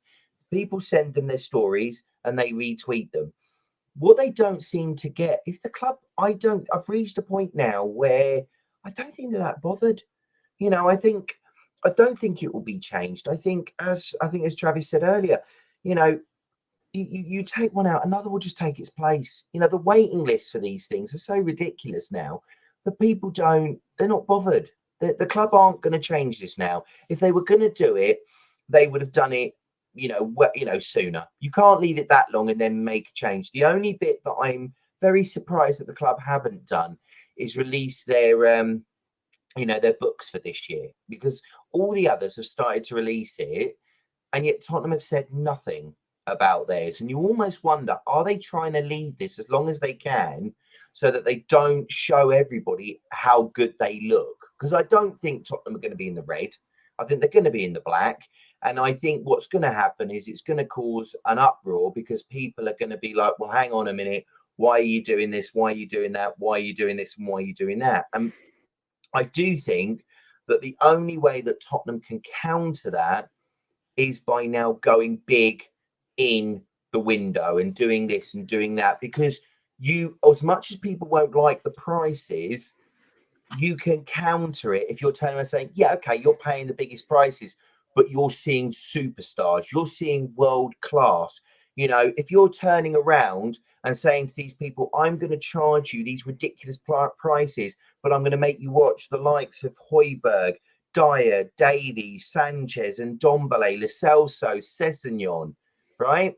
People send them their stories and they retweet them. What they don't seem to get is the club. I've reached a point now where I don't think they're that bothered. I don't think it will be changed. I think as Travis said earlier, you take one out, another will just take its place. The waiting lists for these things are so ridiculous now that people they're not bothered. The club aren't going to change this now. If they were going to do it, they would have done it, sooner. You can't leave it that long and then make a change. The only bit that I'm very surprised that the club haven't done is release their books for this year, because all the others have started to release it, and yet Tottenham have said nothing about theirs. And you almost wonder, are they trying to leave this as long as they can so that they don't show everybody how good they look? Because I don't think Tottenham are going to be in the red. I think they're going to be in the black. And I think what's going to happen is it's going to cause an uproar, because people are going to be like, well, hang on a minute. Why are you doing this? Why are you doing that? Why are you doing this? And why are you doing that? And I do think that the only way that Tottenham can counter that is by now going big in the window and doing this and doing that, because as much as people won't like the prices, you can counter it if you're turning around saying, yeah, okay, you're paying the biggest prices, but you're seeing superstars, you're seeing world class. If you're turning around and saying to these people, I'm going to charge you these ridiculous prices, but I'm going to make you watch the likes of Højbjerg, Dyer, Davies, Sanchez, and Ndombele, Lo Celso, Sessegnon, right?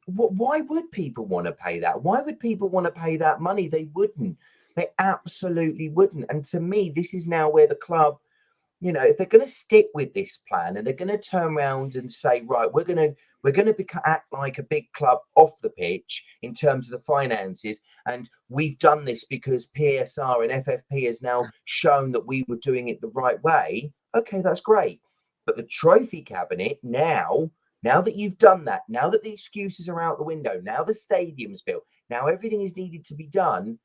Why would people want to pay that? Why would people want to pay that money? They wouldn't. They absolutely wouldn't. And to me, this is now where the club, if they're going to stick with this plan and they're going to turn around and say, right, we're going to act like a big club off the pitch in terms of the finances, and we've done this because PSR and FFP has now shown that we were doing it the right way. Okay, that's great. But the trophy cabinet now that you've done that, now that the excuses are out the window, now the stadium's built, now everything is needed to be done,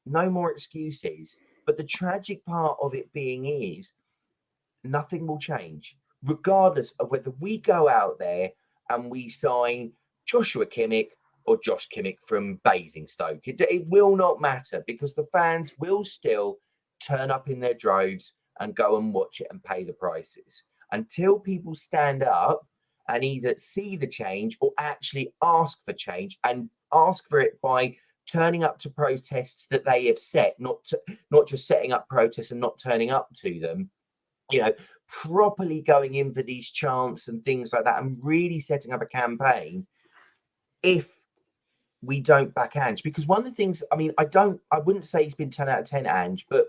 no more excuses. But the tragic part of it being is nothing will change, regardless of whether we go out there and we sign Joshua Kimmich or Josh Kimmich from Basingstoke. It will not matter, because the fans will still turn up in their droves and go and watch it and pay the prices. until people stand up and either see the change or actually ask for change, and ask for it by turning up to protests that they have set, not just setting up protests and not turning up to them, properly going in for these chants and things like that, and really setting up a campaign. If we don't back Ange, because one of the things, I wouldn't say he's been 10 out of 10, Ange, but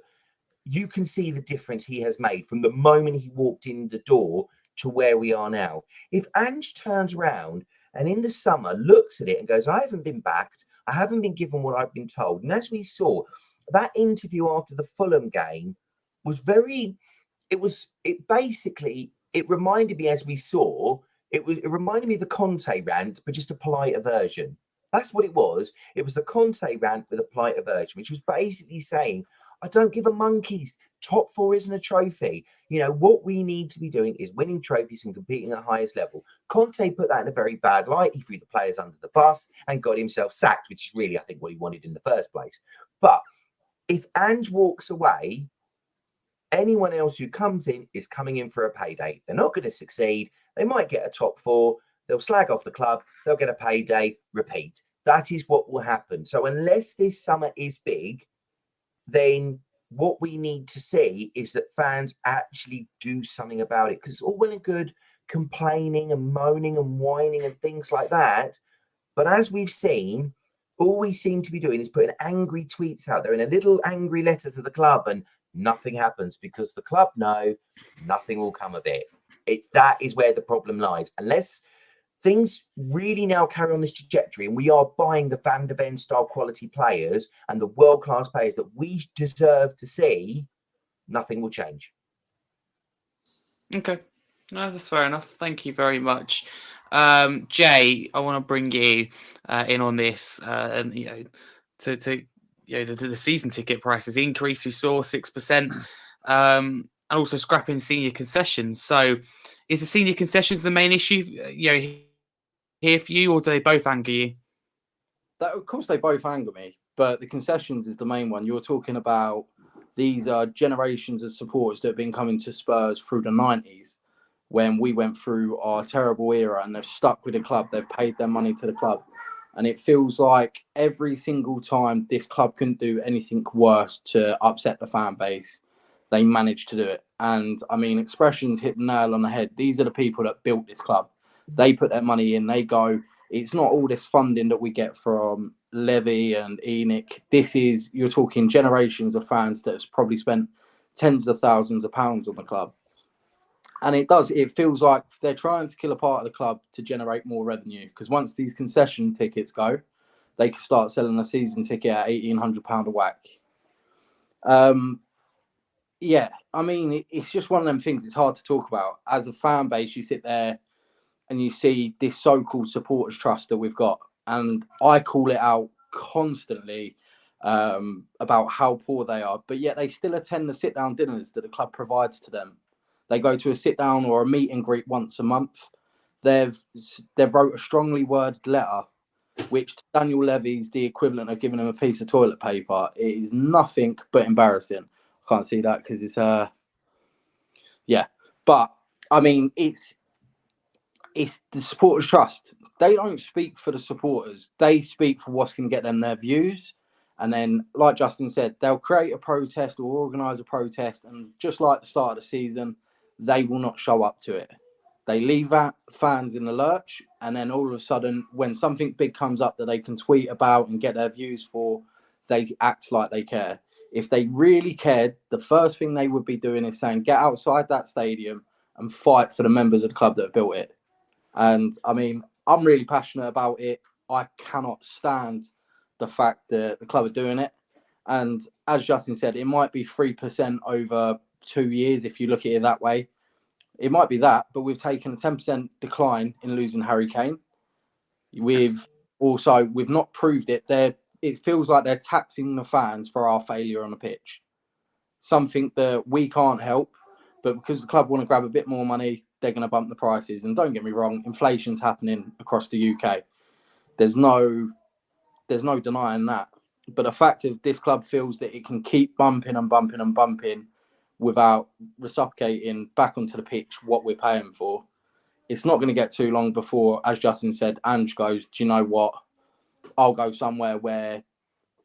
you can see the difference he has made from the moment he walked in the door to where we are now. If Ange turns around and in the summer looks at it and goes, I haven't been backed, I haven't been given what I've been told. And as we saw, that interview after the Fulham game was it reminded me, as we saw, it reminded me of the Conte rant, but just a politer version. That's what it was. It was the Conte rant with a politer version, which was basically saying, I don't give a monkey's. Top four isn't a trophy. What we need to be doing is winning trophies and competing at the highest level. Conte put that in a very bad light. He threw the players under the bus and got himself sacked, which is really, I think, what he wanted in the first place. But if Ange walks away, anyone else who comes in is coming in for a payday. They're not going to succeed. They might get a top four. They'll slag off the club. They'll get a payday. Repeat. That is what will happen. So unless this summer is big, then what we need to see is that fans actually do something about it. Because it's all well and good complaining and moaning and whining and things like that. But as we've seen, all we seem to be doing is putting angry tweets out there and a little angry letter to the club, and nothing happens because the club know nothing will come of it. That is where the problem lies. Unless things really now carry on this trajectory and we are buying the Van de Ven style quality players and the world-class players that we deserve to see, nothing will change. Okay. No, that's fair enough. Thank you very much. Jaay, I want to bring you in on this, and the season ticket prices increase. We saw 6%, and also scrapping senior concessions. So, is the senior concessions the main issue? Here for you, or do they both anger you? Of course, they both anger me, but the concessions is the main one. You're talking about these generations of supporters that have been coming to Spurs through the 90s, when we went through our terrible era, and they've stuck with the club. They've paid their money to the club. And it feels like every single time this club couldn't do anything worse to upset the fan base, they managed to do it. And Expressions hit the nail on the head. These are the people that built this club. They put their money in. They go, it's not all this funding that we get from Levy and Enoch. You're talking generations of fans that has probably spent tens of thousands of pounds on the club. And it feels like they're trying to kill a part of the club to generate more revenue. Because once these concession tickets go, they can start selling a season ticket at £1,800 a whack. It's just one of them things. It's hard to talk about. As a fan base, you sit there and you see this so-called supporters trust that we've got. And I call it out constantly about how poor they are. But yet they still attend the sit-down dinners that the club provides to them. They go to a sit-down or a meet and greet once a month. They've wrote a strongly worded letter, which to Daniel Levy's the equivalent of giving him a piece of toilet paper. It is nothing but embarrassing. I can't see that because it's But it's the supporters' trust. They don't speak for the supporters. They speak for what's going to get them their views. And then, like Justin said, they'll create a protest or organise a protest. And just like the start of the season, they will not show up to it. They leave fans in the lurch. And then all of a sudden, when something big comes up that they can tweet about and get their views for, they act like they care. If they really cared, the first thing they would be doing is saying, get outside that stadium and fight for the members of the club that have built it. And I'm really passionate about it. I cannot stand the fact that the club are doing it. And as Justin said, it might be 3% over 2 years if you look at it that way. It might be that, but we've taken a 10% decline in losing Harry Kane. We've not proved it. It feels like they're taxing the fans for our failure on the pitch. Something that we can't help, but because the club want to grab a bit more money, they're going to bump the prices. And don't get me wrong, inflation's happening across the UK. There's no denying that. But the fact is, this club feels that it can keep bumping and bumping and bumping without reciprocating back onto the pitch what we're paying for, it's not going to get too long before, as Justin said, Ange goes, do you know what? I'll go somewhere where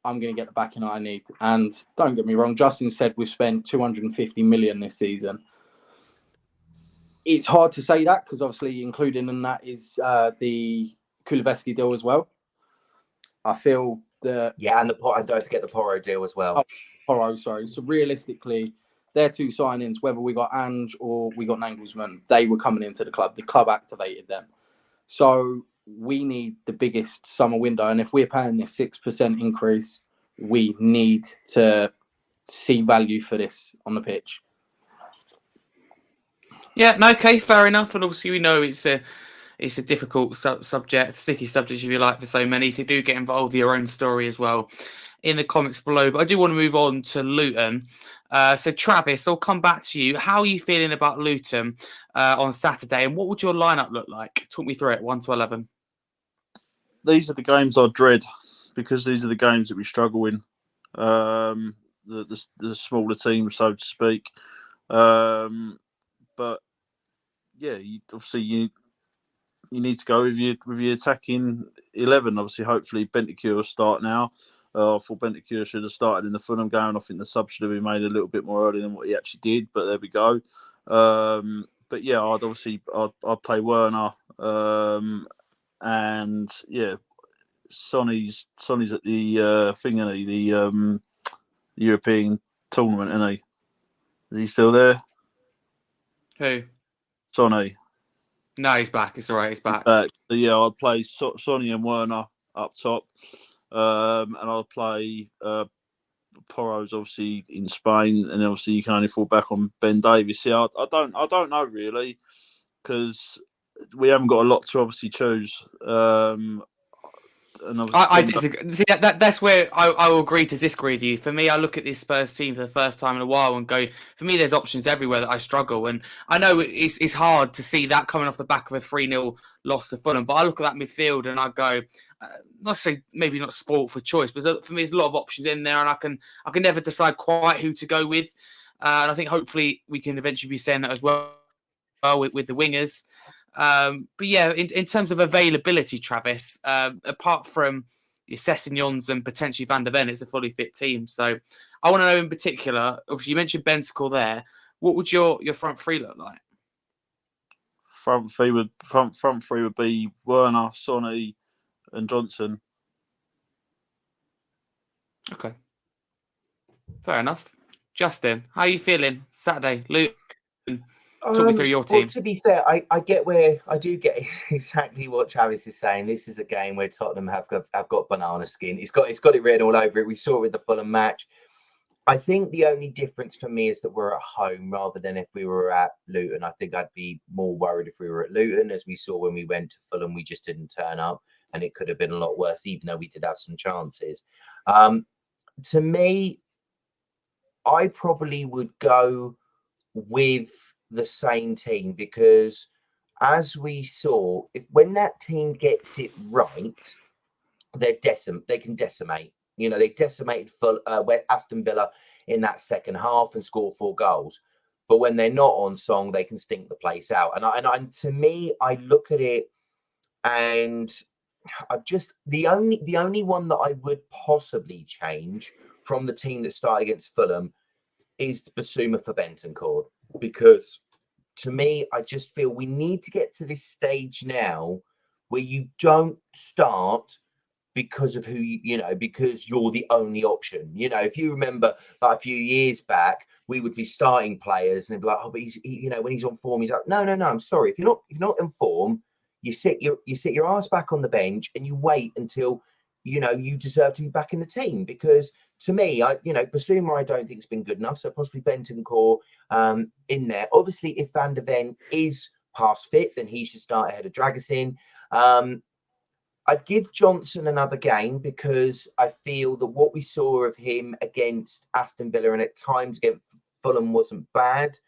I'm going to get the backing I need. And don't get me wrong, Justin said we've spent 250 million this season. It's hard to say that because obviously included in that is the Kulusevski deal as well. I feel that... Yeah, and don't forget the Porro deal as well. Oh, Porro, sorry. So realistically, their two signings, whether we got Ange or we got Nagelsmann, they were coming into the club. The club activated them. So we need the biggest summer window. And if we're paying this 6% increase, we need to see value for this on the pitch. Yeah, no, okay, fair enough. And obviously we know it's a difficult subject, sticky subject, if you like, for so many. So do get involved with your own story as well in the comments below. But I do want to move on to Luton. So Travis, I'll come back to you. How are you feeling about Luton on Saturday, and what would your lineup look like? Talk me through it, 1 to 11. These are the games I dread because these are the games that we struggle in. The smaller teams, so to speak. But yeah, you need to go with your attacking 11. Obviously, hopefully Bentancur will start now. I thought Bentancur should have started in the Fulham game. I think the sub should have been made a little bit more early than what he actually did. But there we go. But yeah, I'd play Werner. And yeah, Sonny's at the thing, isn't he? The European tournament, isn't he? Is he still there? Who? Sonny. No, he's back. It's all right. He's back. So yeah, I'd play Sonny and Werner up top, and I'll play Porro's obviously in Spain, and obviously you can only fall back on Ben Davies. See, I don't know really, because we haven't got a lot to obviously choose. And I disagree. See, that's where I will agree to disagree with you. For me, I look at this Spurs team for the first time in a while and go, for me, there's options everywhere that I struggle. And I know it's hard to see that coming off the back of a 3-0 loss to Fulham, but I look at that midfield and I go, not say maybe not sport for choice, but for me, there's a lot of options in there, and I can never decide quite who to go with. And I think hopefully we can eventually be saying that as well with the wingers. But yeah, in terms of availability, Travis, apart from your Sessegnons and potentially Van der Ven, it's a fully fit team. So I want to know in particular, obviously you mentioned Bentancur there, what would your front three look like? Front three would be Werner, Sonny and Johnson. Okay. Fair enough. Justin, how are you feeling Saturday? Luton, talk me through your team. Well, to be fair, I do get exactly what Travis is saying. This is a game where Tottenham have got banana skin. It's got it written all over it. We saw it with the Fulham match. I think the only difference for me is that we're at home rather than if we were at Luton. I think I'd be more worried if we were at Luton. As we saw when we went to Fulham, we just didn't turn up, and it could have been a lot worse, even though we did have some chances. To me, I probably would go with the same team, because as we saw, when that team gets it right, they can decimate. You know, they decimated Aston Villa in that second half and score 4 goals. But when they're not on song, they can stink the place out. And to me, I look at it, and I've just the only one that I would possibly change from the team that started against Fulham is Basuma for Bentancur, because to me, I just feel we need to get to this stage now where you don't start because of because you're the only option. You know, if you remember like a few years back, we would be starting players and they'd be like, oh, but when he's on form, he's like, no, I'm sorry. If you're not in form, you sit your ass back on the bench and you wait until you deserve to be back in the team. Because to me, Basuma, I don't think it's been good enough. So possibly Bentancur in there. Obviously, if Van der Ven is past fit, then he should start ahead of Dragusin. I'd give Johnson another game, because I feel that what we saw of him against Aston Villa and at times against Fulham wasn't bad.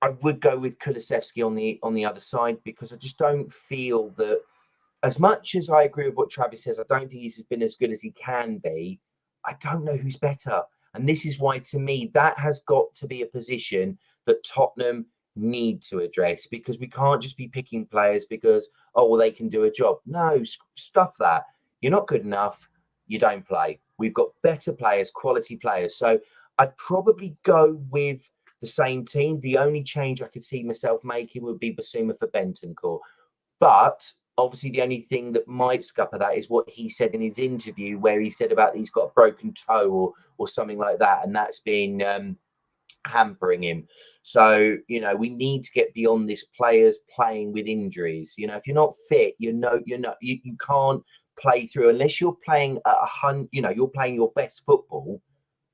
I would go with Kulusevski on the other side, because I just don't feel that, as much as I agree with what Travis says, I don't think he's been as good as he can be. I don't know who's better. And this is why, to me, that has got to be a position that Tottenham need to address, because we can't just be picking players because, oh, well, they can do a job. No, stuff that. You're not good enough, you don't play. We've got better players, quality players. So I'd probably go with the same team. The only change I could see myself making would be Basuma for Bentancur. But obviously, the only thing that might scupper that is what he said in his interview, where he said about he's got a broken toe or something like that, and that's been hampering him. So, you know, we need to get beyond this players playing with injuries. You know, if you're not fit, you can't play through unless you're playing at 100. You know, you're playing your best football.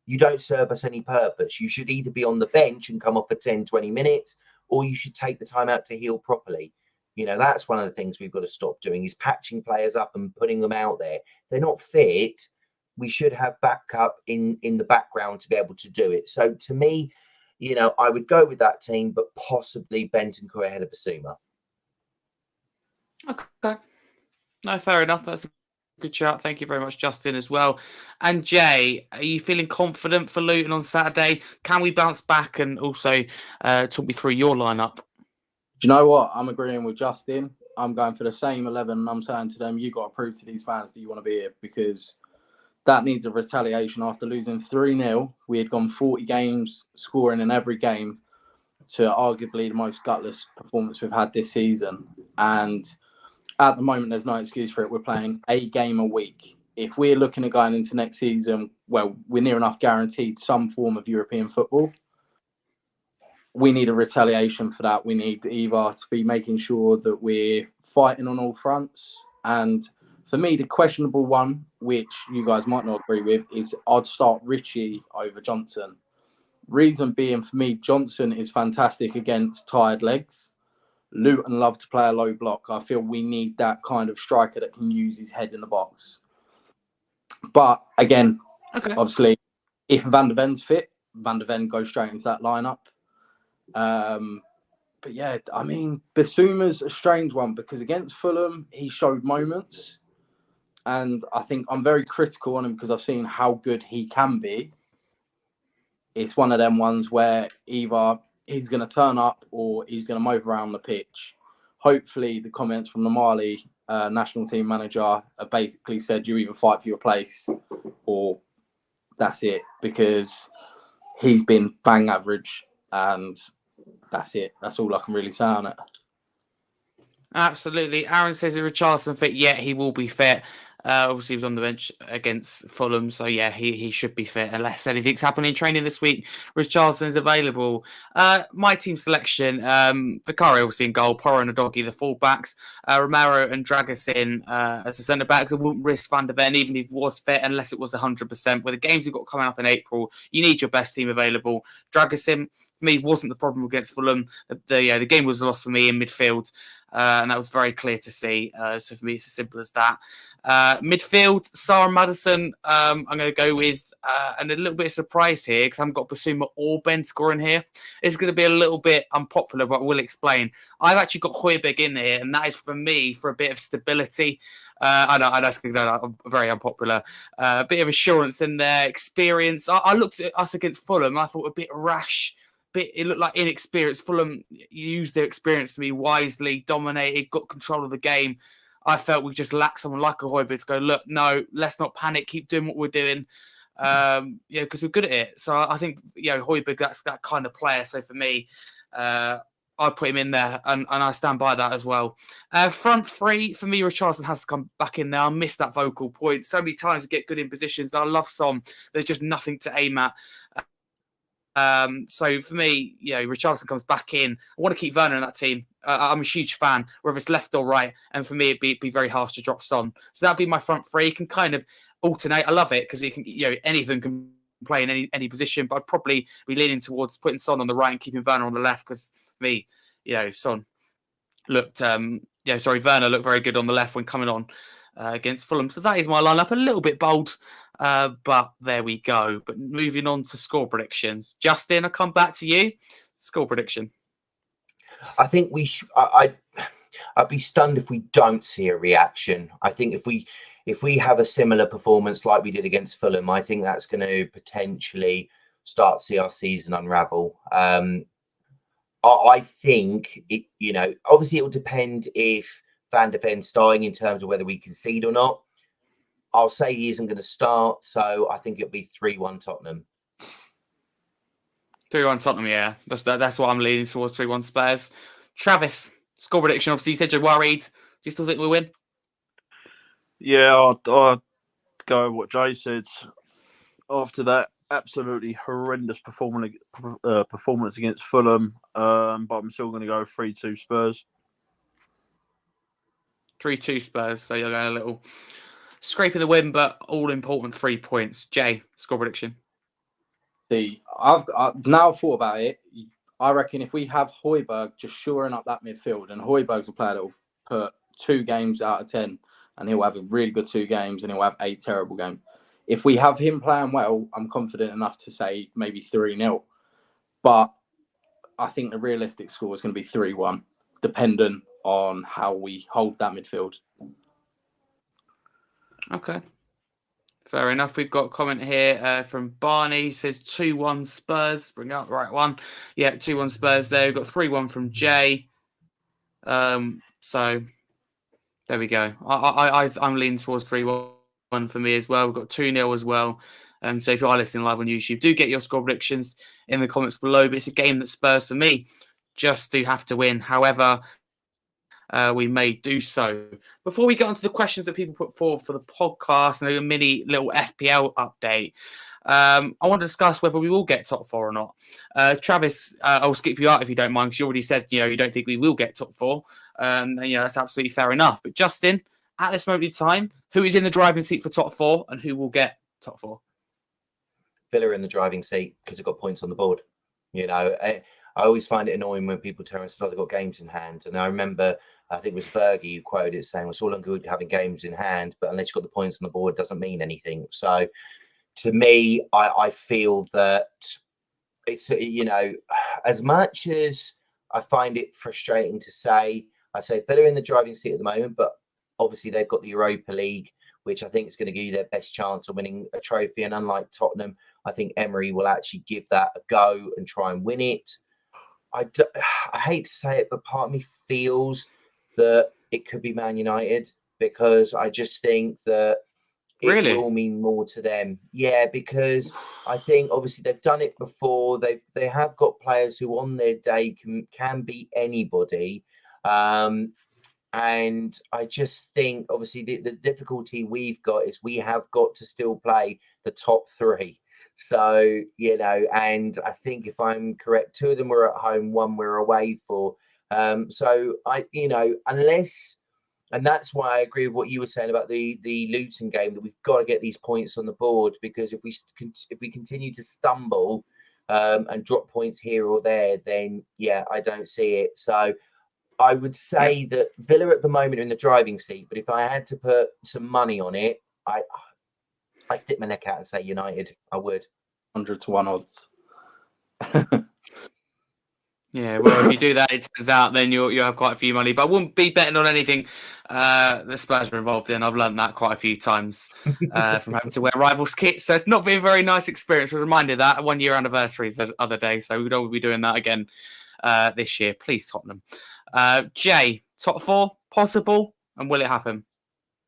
You don't serve us any purpose. You should either be on the bench and come off for 10, 20 minutes, or you should take the time out to heal properly. You know, that's one of the things we've got to stop doing, is patching players up and putting them out there. They're not fit. We should have backup in the background to be able to do it. So to me, you know, I would go with that team, but possibly Bentancur ahead of Basuma. Okay. No, fair enough. That's a good shout. Thank you very much, Justin, as well. And Jay, are you feeling confident for Luton on Saturday? Can we bounce back? And also talk me through your lineup. Do you know what? I'm agreeing with Justin. I'm going for the same 11, and I'm saying to them, you got to prove to these fans that you want to be here, because that needs a retaliation. After losing 3-0, we had gone 40 games, scoring in every game, to arguably the most gutless performance we've had this season. And at the moment, there's no excuse for it. We're playing a game a week. If we're looking at going into next season, well, we're near enough guaranteed some form of European football. We need a retaliation for that. We need either to be making sure that we're fighting on all fronts. And for me, the questionable one, which you guys might not agree with, is I'd start Richie over Johnson. Reason being, for me, Johnson is fantastic against tired legs. Luton love to play a low block. I feel we need that kind of striker that can use his head in the box. But again, obviously, if Van der Ven's fit, Van der Ven goes straight into that lineup. But yeah, I mean, Basuma's a strange one, because against Fulham, he showed moments. And I think I'm very critical on him because I've seen how good he can be. It's one of them ones where either he's going to turn up or he's going to move around the pitch. Hopefully, the comments from the Mali national team manager basically said you either fight for your place or that's it, because he's been bang average and that's it. That's all I can really say on it. Absolutely. Aaron says if Richarlison fit, yeah, he will be fit. Obviously, he was on the bench against Fulham, so yeah, he should be fit unless anything's happening in training this week. Richarlison is available. My team selection: Vicario obviously in goal, Porro and Udogie the fullbacks, Romero and Dragusin as the centre backs. I wouldn't risk Van der Ven even if he was fit, unless it was 100%. With the games we've got coming up in April, you need your best team available. Dragusin for me wasn't the problem against Fulham. The game was lost for me in midfield. And that was very clear to see. So for me, it's as simple as that. Midfield, Sarr and Maddison, I'm going to go with, and a little bit of surprise here because I haven't got Basuma or Ben scoring here. It's going to be a little bit unpopular, but I will explain. I've actually got Højbjerg in here, and that is for me for a bit of stability. I know it's very unpopular. A bit of assurance in there, experience. I looked at us against Fulham, I thought a bit rash. It looked like inexperience. Fulham used their experience to be wisely, dominated, got control of the game. I felt we just lacked someone like a Højbjerg to go, look, no, let's not panic, keep doing what we're doing, because we're good at it. So I think, Højbjerg, that's that kind of player. So for me, I'd put him in there, and I stand by that as well. Front three, for me, Richarlison has to come back in there. I miss that vocal point. So many times we get good in positions. And I love Son. There's just nothing to aim at. So for me, Richarlison comes back in. I want to keep Werner in that team. I'm a huge fan, whether it's left or right. And for me, it'd be very harsh to drop Son. So that'd be my front three. You can kind of alternate. I love it because you can, anything can play in any position. But I'd probably be leaning towards putting Son on the right and keeping Werner on the left. Because for me, Son looked, Werner looked very good on the left when coming on against Fulham. So that is my lineup. A little bit bold. But there we go. But moving on to score predictions. Justin, I'll come back to you. Score prediction. I think I'd be stunned if we don't see a reaction. I think if we if we have a similar performance like we did against Fulham, I think that's going to potentially start to see our season unravel. I think it, obviously it will depend if Van de Ven's starting in terms of whether we concede or not. I'll say he isn't going to start, so I think it'll be 3-1 Tottenham. 3-1 Tottenham, yeah. That's what I'm leaning towards, 3-1 Spurs. Travis, score prediction. Obviously, you said you're worried. Do you still think we'll win? Yeah, I'll go with what Jay said. After that absolutely horrendous performance against Fulham, but I'm still going to go 3-2 Spurs. 3-2 Spurs, so you're going a little scraping the win, but all important 3 points. Jay, score prediction. See, I've now thought about it. I reckon if we have Højbjerg just shoring up that midfield, and Højbjerg's a player that will put 2 games out of 10, and he'll have a really good 2 games, and he'll have 8 terrible games. If we have him playing well, I'm confident enough to say maybe 3-0. But I think the realistic score is going to be 3-1, dependent on how we hold that midfield. Okay. Fair enough. We've got a comment here from Barney. He says 2-1 Spurs. Bring out the right one. Yeah, 2-1 Spurs there. We've got 3-1 from Jay. So there we go. I'm leaning towards 3-1 for me as well. We've got 2-0 as well. So if you are listening live on YouTube, do get your score predictions in the comments below. But it's a game that Spurs, for me, just do have to win. However, we may do so. Before we get on to the questions that people put forward for the podcast and a mini little FPL update, I want to discuss whether we will get top 4 or not. Travis, I'll skip you out if you don't mind, because you already said you don't think we will get top 4. That's absolutely fair enough. But Justin, at this moment in time, who is in the driving seat for top 4 and who will get top 4? Villa in the driving seat because they've got points on the board. I always find it annoying when people tell us they've got games in hand. And I remember, I think it was Fergie who quoted it saying, it's all good having games in hand, but unless you've got the points on the board, it doesn't mean anything. So to me, I feel that it's, as much as I find it frustrating to say, I say Villa in the driving seat at the moment, but obviously they've got the Europa League, which I think is going to give you their best chance of winning a trophy. And unlike Tottenham, I think Emery will actually give that a go and try and win it. I hate to say it, but part of me feels that it could be Man United, because I just think that it will mean more to them. Yeah, because I think obviously they've done it before. They have got players who on their day can beat anybody. And I just think, obviously, the difficulty we've got is we have got to still play the top 3. So, and I think if I'm correct, 2 of them were at home, 1 we're away for. So, unless, and that's why I agree with what you were saying about the Luton game, that we've got to get these points on the board, because if we continue to stumble and drop points here or there, then, yeah, I don't see it. So, I would say that Villa at the moment are in the driving seat, but if I had to put some money on it, I'd stick my neck out and say United. I would. 100-1 odds. Yeah, well, if you do that, it turns out then you'll have quite a few money. But I wouldn't be betting on anything the Spurs are involved in. I've learned that quite a few times from having to wear rivals kits. So it's not been a very nice experience. I was reminded that 1 year anniversary the other day. So we'd all be doing that again this year. Please, Tottenham. Jay, top 4 possible, and will it happen?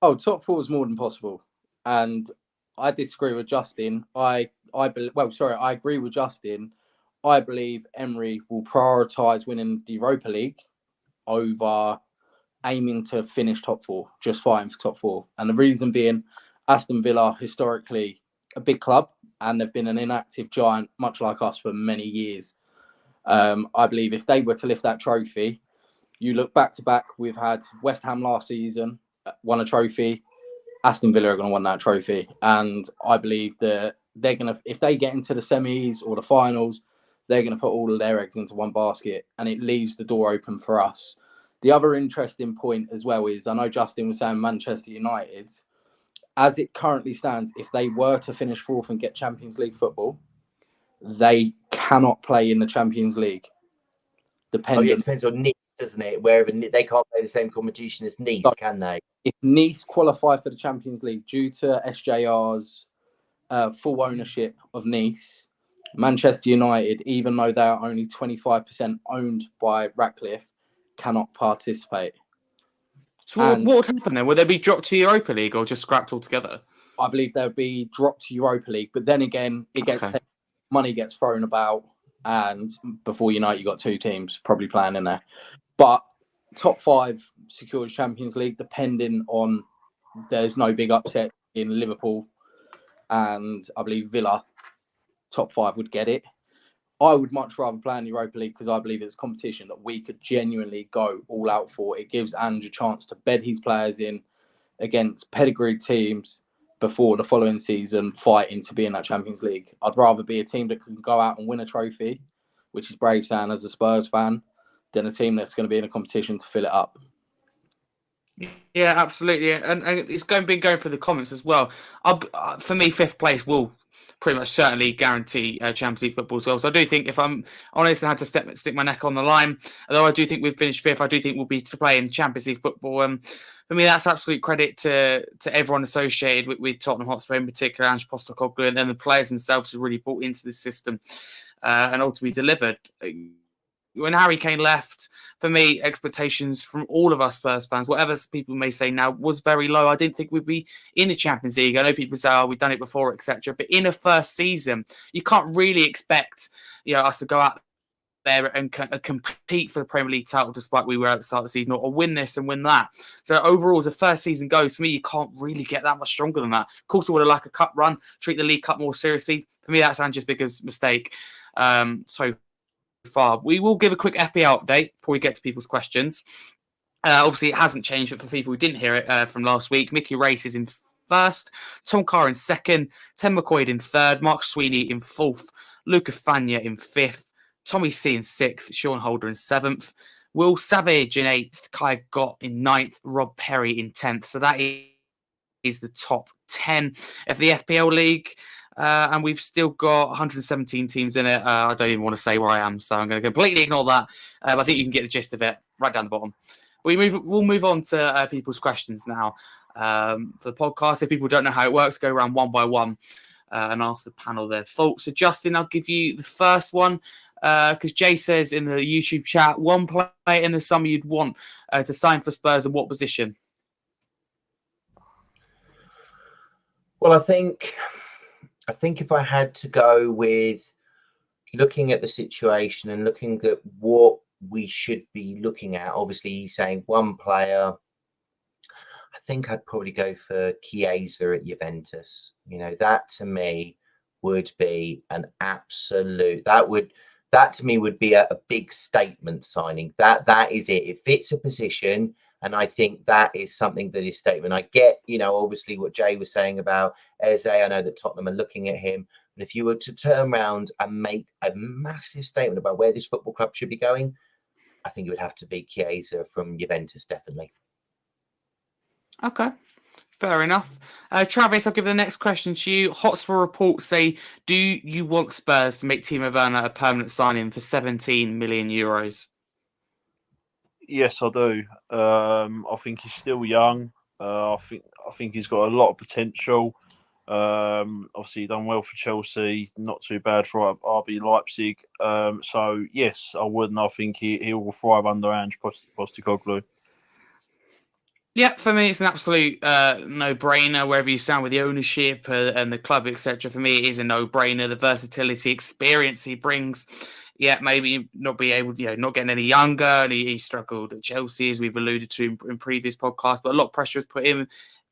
Oh, top 4 is more than possible, and I disagree with Justin. I agree with Justin. I believe Emery will prioritise winning the Europa League over aiming to finish top 4, just fighting for top 4. And the reason being, Aston Villa historically a big club, and they've been an inactive giant, much like us, for many years. I believe if they were to lift that trophy, you look back to back, we've had West Ham last season, won a trophy. Aston Villa are going to win that trophy. And I believe that they're going to, if they get into the semis or the finals, they're going to put all of their eggs into one basket, and it leaves the door open for us. The other interesting point as well is, I know Justin was saying Manchester United, as it currently stands, if they were to finish 4th and get Champions League football, they cannot play in the Champions League. It depends on Nick's doesn't it? Wherever they can't play the same competition as Nice, So, can they? if Nice qualify for the Champions League due to SJR's full ownership of Nice, Manchester United, even though they are only 25% owned by Ratcliffe, cannot participate. So what would happen then? Would they be dropped to Europa League or just scrapped altogether? I believe they'll be dropped to Europa League, but then again, money gets thrown about, and before you know it, you've got two teams probably playing in there. But top 5 secures Champions League, depending on there's no big upset in Liverpool, and I believe Villa, top 5 would get it. I would much rather play in the Europa League because I believe it's competition that we could genuinely go all out for. It gives Ange a chance to bed his players in against pedigreed teams before the following season fighting to be in that Champions League. I'd rather be a team that can go out and win a trophy, which is brave saying as a Spurs fan, than a team that's going to be in a competition to fill it up. Yeah, absolutely, and it's been going through the comments as well. For me, 5th place will pretty much certainly guarantee Champions League football as well. So I do think, if I'm honest, I had to stick my neck on the line. Although I do think we've finished 5th, I do think we'll be to play in Champions League football. For me, that's absolute credit to everyone associated with Tottenham Hotspur, in particular, Ange Postecoglou, and then the players themselves who really bought into the system and ultimately delivered. When Harry Kane left, for me, expectations from all of us Spurs fans, whatever people may say now, was very low. I didn't think we'd be in the Champions League. I know people say, "Oh, we've done it before," etc. But in a first season, you can't really expect us to go out there and compete for the Premier League title, despite we were at the start of the season, or win this and win that. So overall, as a first season goes, for me, you can't really get that much stronger than that. Of course, I would have liked a cup run, treat the League Cup more seriously. For me, that's Ange's biggest mistake so far. We will give a quick FPL update before we get to people's questions. Obviously, it hasn't changed, but for people who didn't hear it from last week, Mickey Race is in 1st, Tom Carr in 2nd, Tim McCoy in 3rd, Mark Sweeney in 4th, Luca Fagna in 5th, Tommy C in 6th, Sean Holder in 7th, Will Savage in 8th, Kai Gott in 9th, Rob Perry in 10th. So that is the top 10 of the FPL League. And we've still got 117 teams in it. I don't even want to say where I am, so I'm going to completely ignore that. I think you can get the gist of it right down the bottom. We'll move on to people's questions now for the podcast. If people don't know how it works, go around one by one and ask the panel their thoughts. So, Justin, I'll give you the first one because Jay says in the YouTube chat, one player in the summer you'd want to sign for Spurs and what position? Well, I think if I had to go with looking at the situation and looking at what we should be looking at, obviously he's saying one player. I think I'd probably go for Chiesa at Juventus. That to me would be an absolute. That to me would be a big statement signing. That is it. It fits a position. And I think that is something that is statement. I get, obviously what Jay was saying about Eze. I know that Tottenham are looking at him. And if you were to turn around and make a massive statement about where this football club should be going, I think it would have to be Chiesa from Juventus, definitely. Okay, fair enough. Travis, I'll give the next question to you. Hotspur reports say, do you want Spurs to make Timo Werner a permanent signing for 17 million euros? Yes, I do. I think he's still young. I think he's got a lot of potential. Obviously, done well for Chelsea. Not too bad for RB Leipzig. So yes, I would, and I think he will thrive under Ange Postecoglou. Yeah, for me, it's an absolute no-brainer. Wherever you stand with the ownership and the club, etc. For me, it is a no-brainer. The versatility, experience he brings. Yeah, maybe not be able, not getting any younger, and he struggled at Chelsea, as we've alluded to in previous podcasts. But a lot of pressure was put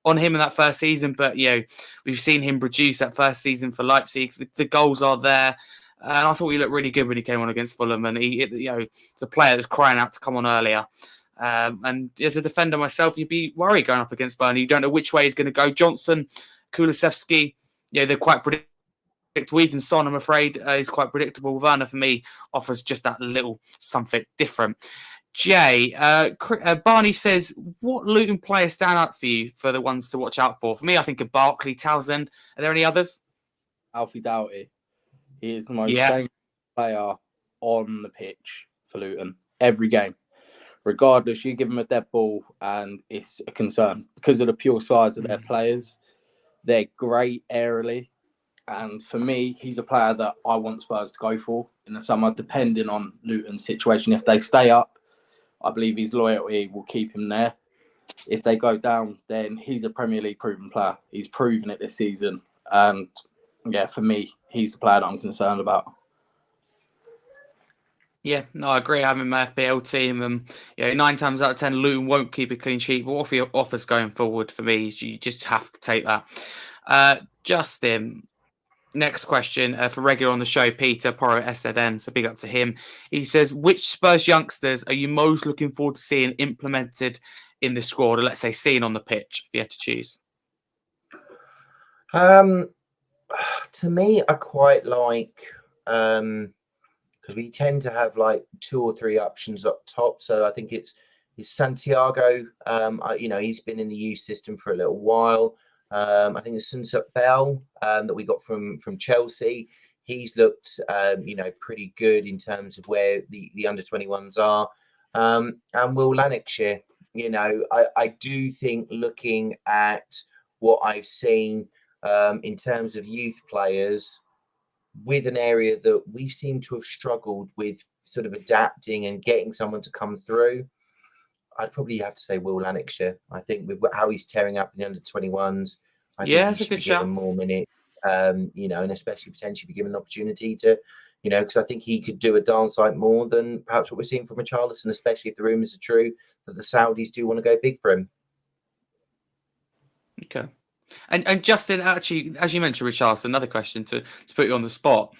on him in that first season. But we've seen him produce that first season for Leipzig. The goals are there, and I thought he looked really good when he came on against Fulham. And it's a player that's crying out to come on earlier. And as a defender myself, you'd be worried going up against Burnley. You don't know which way he's going to go. Johnson, Kulusevski, they're quite predictable. Even Son, I'm afraid, is quite predictable. Werner, for me, offers just that little something different. Jay, Barney says, what Luton players stand out for you for the ones to watch out for? For me, I think of Barkley, Townsend. Are there any others? Alfie Doughty. He is the most dangerous player on the pitch for Luton every game. regardless, you give them a dead ball and it's a concern because of the pure size of their players. They're great aerially. And for me, he's a player that I want Spurs to go for in the summer, depending on Luton's situation. If they stay up, I believe his loyalty will keep him there. If they go down, then he's a Premier League proven player. He's proven it this season. And yeah, for me, he's the player that I'm concerned about. Yeah, no, I agree. I'm in my FPL team, and 9 times out of 10, Luton won't keep a clean sheet. But what for your offers going forward for me? You just have to take that. Justin, next question for regular on the show, Peter Porro SZN. So big up to him. He says, which Spurs youngsters are you most looking forward to seeing implemented in the squad, or let's say seen on the pitch, if you had to choose? To me, I quite like. Because we tend to have like 2 or 3 options up top. So I think it's Santiago. He's been in the youth system for a little while. I think it's Sunset Bell that we got from Chelsea. He's looked, pretty good in terms of where the under 21s are. And Will Lanarkshire, I do think looking at what I've seen in terms of youth players, with an area that we seem to have struggled with sort of adapting and getting someone to come through, I'd probably have to say Will Lanarkshire. I think with how he's tearing up in the under-21s, I think he should be given more minutes, and especially potentially be given an opportunity to, because I think he could do a dance like more than perhaps what we're seeing from Richarlison, especially if the rumours are true that the Saudis do want to go big for him. Okay. And Justin, actually, as you mentioned, Richarlison, another question to put you on the spot.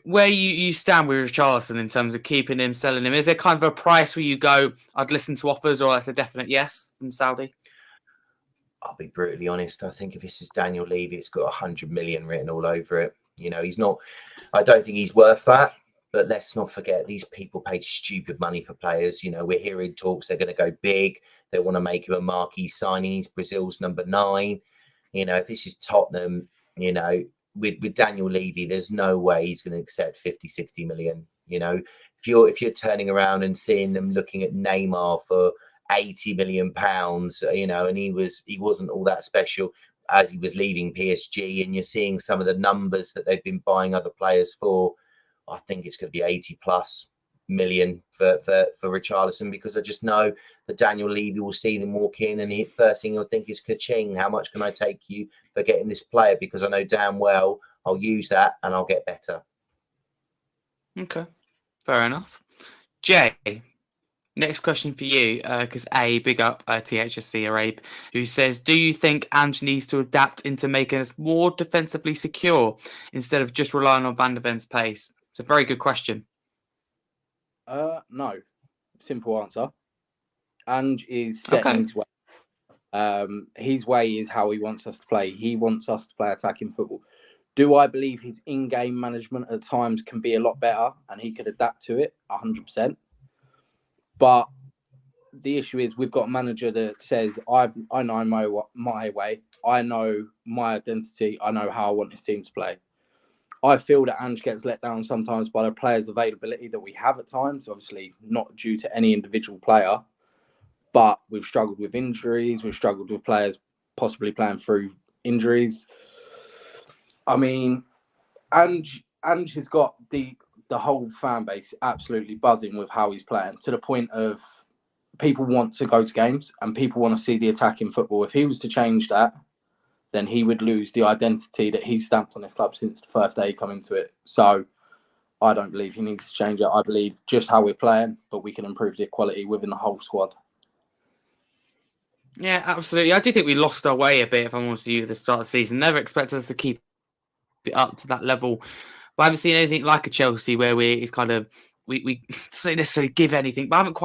Where you stand with Richarlison in terms of keeping him, selling him, is there kind of a price where you go, I'd listen to offers, or that's a definite yes from Saudi? I'll be brutally honest. I think if this is Daniel Levy, it's got 100 million written all over it. He's not. I don't think he's worth that. But let's not forget, these people paid stupid money for players. We're hearing talks they're going to go big. They want to make him a marquee signing. He's Brazil's number 9. If this is Tottenham, with Daniel Levy, there's no way he's going to accept 50, 60 million. If you're turning around and seeing them looking at Neymar for 80 million pounds, and he wasn't all that special as he was leaving PSG, and you're seeing some of the numbers that they've been buying other players for, I think it's going to be 80 plus million for Richarlison, because I just know that Daniel Levy will see them walk in and the first thing he'll think is, ka-ching, how much can I take you for getting this player? Because I know damn well I'll use that and I'll get better. Okay, fair enough. Jay, next question for you, because big up THSC Arabe, who says, do you think Ange needs to adapt into making us more defensively secure instead of just relying on Van de Ven's pace? It's a very good question. No. Simple answer. Ange is setting his way. His way is how he wants us to play. He wants us to play attacking football. Do I believe his in-game management at times can be a lot better and he could adapt to it? 100%. But the issue is we've got a manager that says, I know my way. I know my identity. I know how I want his team to play. I feel that Ange gets let down sometimes by the players' availability that we have at times. Obviously, not due to any individual player, but we've struggled with injuries. We've struggled with players possibly playing through injuries. I mean, Ange has got the whole fan base absolutely buzzing with how he's playing, to the point of people want to go to games and people want to see the attacking football. If he was to change that, then he would lose the identity that he's stamped on his club since the first day he come into it. So I don't believe he needs to change it. I believe just how we're playing, but we can improve the quality within the whole squad. Yeah, absolutely. I do think we lost our way a bit, if I'm honest with you, at the start of the season. Never expected us to keep it up to that level. But I haven't seen anything like a Chelsea where we don't necessarily give anything, but I haven't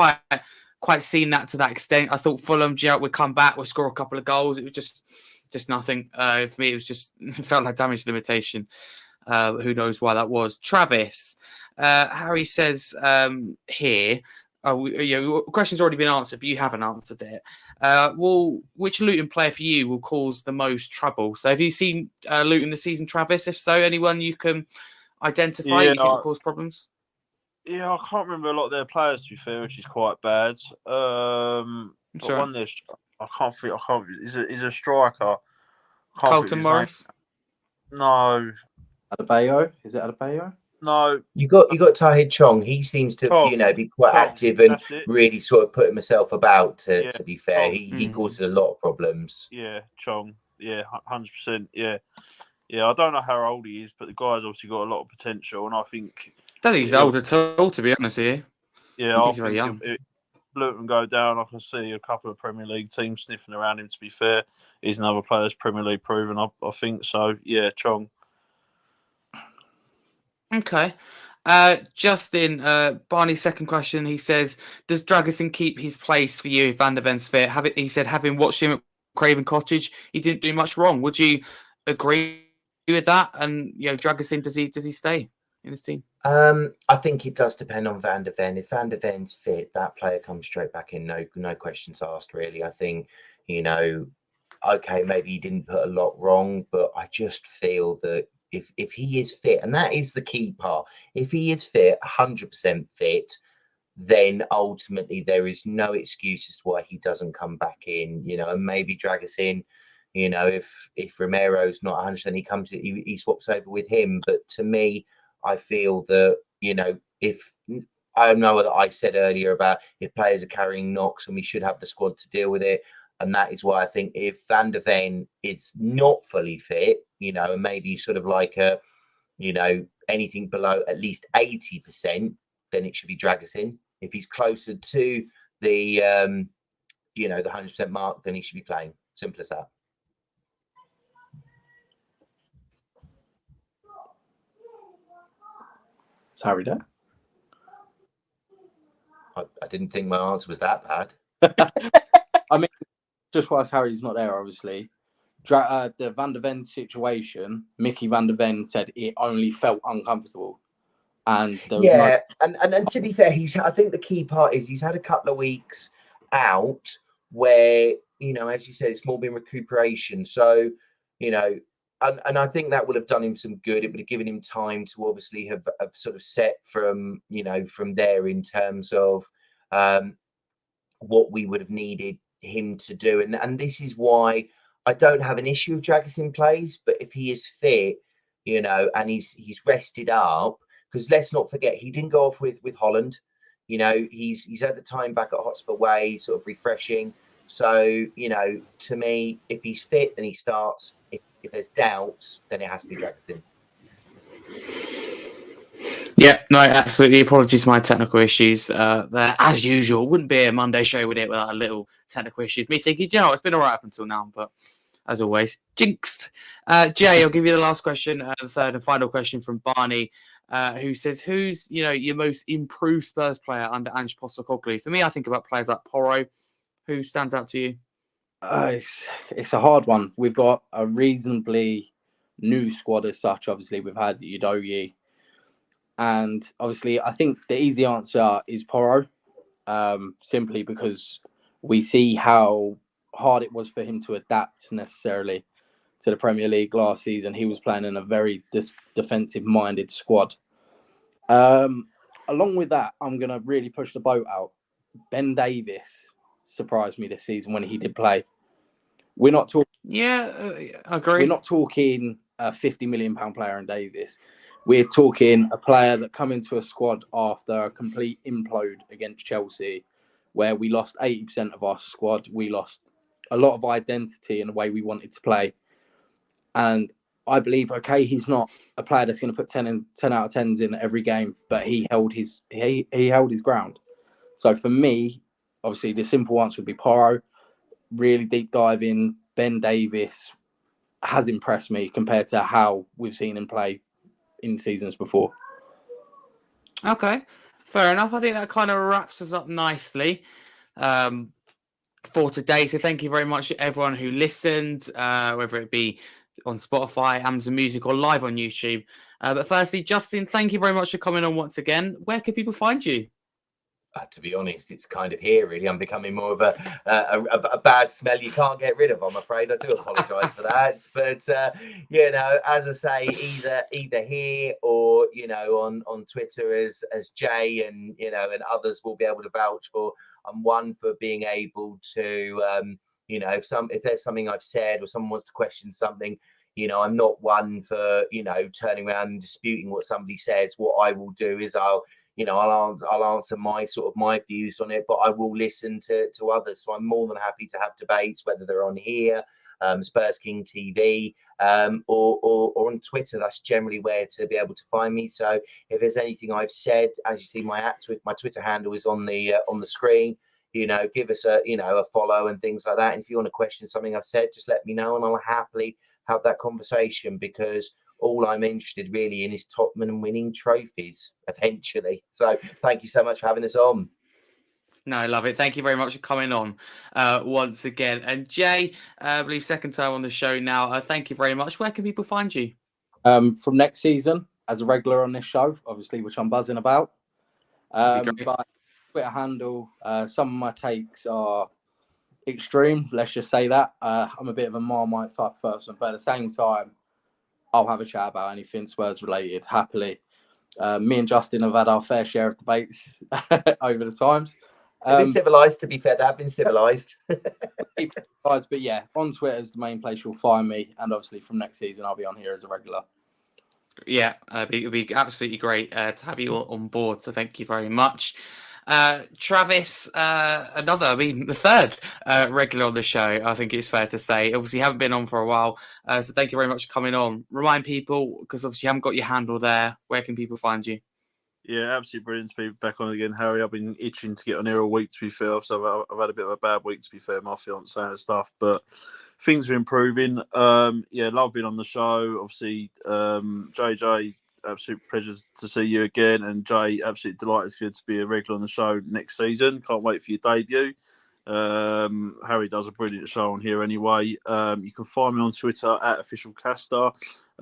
quite seen that to that extent. I thought Fulham, Gerrard would come back, would score a couple of goals. It was just nothing. For me, it felt like damage limitation. Who knows why that was? Travis, Harry says here, question's already been answered, but you haven't answered it. Which Luton player for you will cause the most trouble? So have you seen Luton this season, Travis? If so, anyone you can identify you think will cause problems? Yeah, I can't remember a lot of their players, to be fair, which is quite bad. But Sorry. one there, I can't think. I can't. He's a striker. I can't think of Carlton his Morris. name. No, Adebayo? Is it Adebayo? no. You got Tahir Chong. He seems to, Tom. be quite Tom. active and That's it. really sort of put himself about. Yeah, To be fair, Tom. he causes a lot of problems. Yeah, Chong. Yeah, 100%. Yeah, yeah. I don't know how old he is, but the guy's obviously got a lot of potential, and I think. I don't think he's old at all, to be honest with you. Yeah, I think I he's very young. think Luton go down, I can see a couple of Premier League teams sniffing around him. To be fair, he's another player that's Premier League proven. I think so. Yeah, Chong. Okay. Justin, Barney's second question, he says, does Dragusin keep his place for you if Van der Ven's fit? He said, having watched him at Craven Cottage, he didn't do much wrong. Would you agree with that? And, Dragusin, does he stay in this team? I think it does depend on Van der Ven. If Van der Ven's fit, that player comes straight back in. No questions asked, really. I think, okay, maybe he didn't put a lot wrong, but I just feel that if he is fit, and that is the key part, if he is fit, 100% fit, then ultimately there is no excuse as to why he doesn't come back in, and maybe drag us in. If Romero's not 100%, he swaps over with him. But to me, I feel that, if I know that I said earlier about if players are carrying knocks and we should have the squad to deal with it. And that is why I think if Van der Ven is not fully fit, and maybe sort of like anything below at least 80%, then it should be Dragusin. If he's closer to the, the 100% mark, then he should be playing. Simple as that. Is Harry there? I didn't think my answer was that bad. I mean, just whilst Harry's not there, obviously, the Van der Ven situation, Mickey Van der Ven said it only felt uncomfortable. And and to be fair, I think the key part is he's had a couple of weeks out where, as you said, it's more been recuperation. So, and I think that would have done him some good. It would have given him time to obviously have sort of set from, from there in terms of what we would have needed him to do. And this is why I don't have an issue with Dragusin plays, but if he is fit, and he's rested up, because let's not forget, he didn't go off with Holland. He's at the time back at Hotspur Way, sort of refreshing. So, to me, if he's fit, then he starts. If there's doubts, then it has to be Dragusin. Yeah, no, absolutely. Apologies for my technical issues. There, as usual, wouldn't be a Monday show with it without a little technical issues. Me thinking, it's been all right up until now, but as always, jinxed. Jaay, I'll give you the last question, the third and final question from Barney, who says, who's your most improved Spurs player under Ange Postecoglou? For me, I think about players like Porro. Who stands out to you? It's a hard one. We've got a reasonably new squad as such. Obviously, we've had Udogie. And obviously, I think the easy answer is Porro, simply because we see how hard it was for him to adapt necessarily to the Premier League last season. He was playing in a very defensive-minded squad. Along with that, I'm going to really push the boat out. Ben Davies surprised me this season when he did play. We're not talking. Yeah, I agree. We're not talking a £50 million player in Davies. We're talking a player that come into a squad after a complete implode against Chelsea, where we lost 80% of our squad. We lost a lot of identity in the way we wanted to play. And I believe, okay, he's not a player that's going to put 10 out of 10s in every game, but he held his ground. So for me, obviously, the simple answer would be Porro. Really deep diving. Ben Davies has impressed me compared to how we've seen him play in seasons before. Okay, fair enough. I think that kind of wraps us up nicely for today. So thank you very much to everyone who listened, whether it be on Spotify, Amazon Music, or live on YouTube. But firstly, Justin, thank you very much for coming on once again. Where can people find you? To be honest, it's kind of here, really. I'm becoming more of a bad smell you can't get rid of, I'm afraid. I do apologise for that. But, as I say, either here or, on Twitter as Jaay and, and others will be able to vouch for. I'm one for being able to, if there's something I've said or someone wants to question something, I'm not one for, turning around and disputing what somebody says. What I will do is I'll answer my views on it, but I will listen to others. So I'm more than happy to have debates, whether they're on here, Spurs King TV, or on Twitter. That's generally where to be able to find me. So if there's anything I've said, as you see, my Twitter handle is on the screen. Give us a follow and things like that. And if you want to question something I've said, just let me know, and I'll happily have that conversation, because all I'm interested really in is Tottenham winning trophies eventually. So thank you so much for having us on. No, I love it. Thank you very much for coming on once again. And Jaay, I believe second time on the show now. Thank you very much. Where can people find you? From next season, as a regular on this show, obviously, which I'm buzzing about. But Twitter handle, some of my takes are extreme, let's just say that. I'm a bit of a Marmite type person, but at the same time, I'll have a chat about anything Spurs related happily. Me and Justin have had our fair share of debates over the times. They've been civilised, to be fair. They have been civilised. But yeah, on Twitter is the main place you'll find me. And obviously from next season, I'll be on here as a regular. Yeah, it'd be absolutely great to have you on board. So thank you very much. Travis, the third regular on the show, I think it's fair to say. Obviously, you haven't been on for a while, so thank you very much for coming on. Remind people, because obviously you haven't got your handle there, where can people find you? Yeah, absolutely brilliant to be back on again, Harry. I've been itching to get on here all week, to be fair. So I've had a bit of a bad week, to be fair, my fiance and stuff, but things are improving. Love being on the show. Obviously, Jaay, absolute pleasure to see you again, and Jaay, absolutely delighted for you to be a regular on the show next season. Can't wait for your debut. Harry does a brilliant show on here anyway. You can find me on Twitter @officialcaster.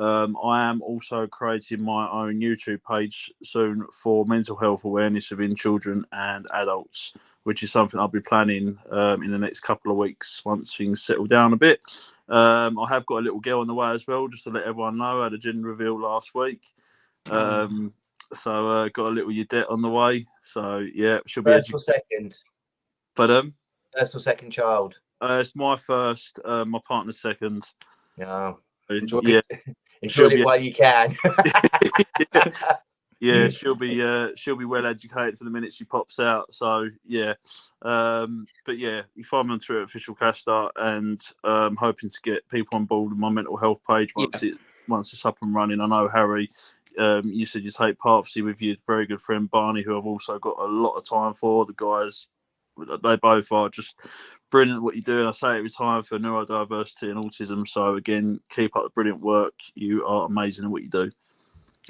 I am also creating my own YouTube page soon for mental health awareness within children and adults, which is something I'll be planning in the next couple of weeks once things settle down a bit. I have got a little girl on the way as well, just to let everyone know. I had a gender reveal last week. So got a little Yadette on the way. So yeah, she'll be first or second. But first or second child. It's my first, my partner's second. No. Enjoy it while you can. Yeah, she'll be well educated for the minute she pops out. So yeah, but yeah, you find me on Twitter @officialcaster, and hoping to get people on board with my mental health page once it's up and running. I know, Harry, you said you take part, obviously, with your very good friend Barney, who I've also got a lot of time for. The guys, they both are just brilliant at what you do. And I say it every time, for neurodiversity and autism. So again, keep up the brilliant work. You are amazing at what you do.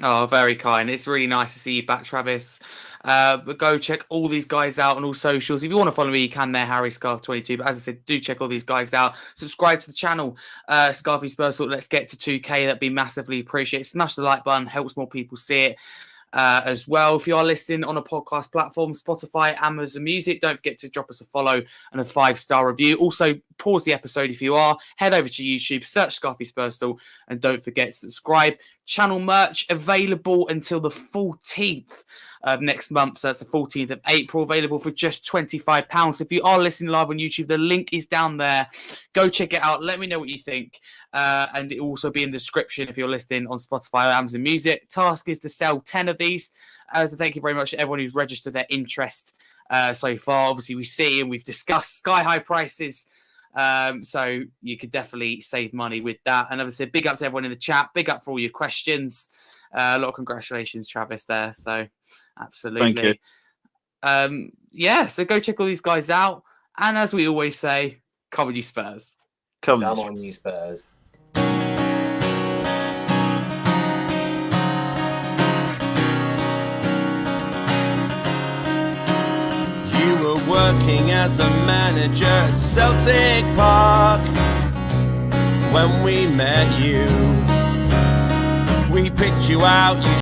Oh, very kind. It's really nice to see you back, Travis. But go check all these guys out on all socials. If you want to follow me, you can there, Harry Scarf22. But as I said, do check all these guys out. Subscribe to the channel, Scarfy Spurs. Let's get to 2K. That'd be massively appreciated. Smash the like button. Helps more people see it. As well, if you are listening on a podcast platform, Spotify, Amazon Music, don't forget to drop us a follow and a 5-star review. Also, pause the episode if you are. Head over to YouTube, search Scarfy Spurstal, and don't forget to subscribe. Channel merch available until the 14th of next month. So that's the 14th of April, available for just £25. If you are listening live on YouTube, the link is down there. Go check it out. Let me know what you think. And it will also be in the description if you're listening on Spotify or Amazon Music. Task is to sell 10 of these. So thank you very much to everyone who's registered their interest so far. Obviously, we see and we've discussed sky-high prices. So you could definitely save money with that. And obviously, big up to everyone in the chat. Big up for all your questions. A lot of congratulations, Travis, there. So absolutely. Thank you. So go check all these guys out. And as we always say, come on, you Spurs. Come on, you Spurs. You were working as a manager at Celtic Park when we met you. We picked you out.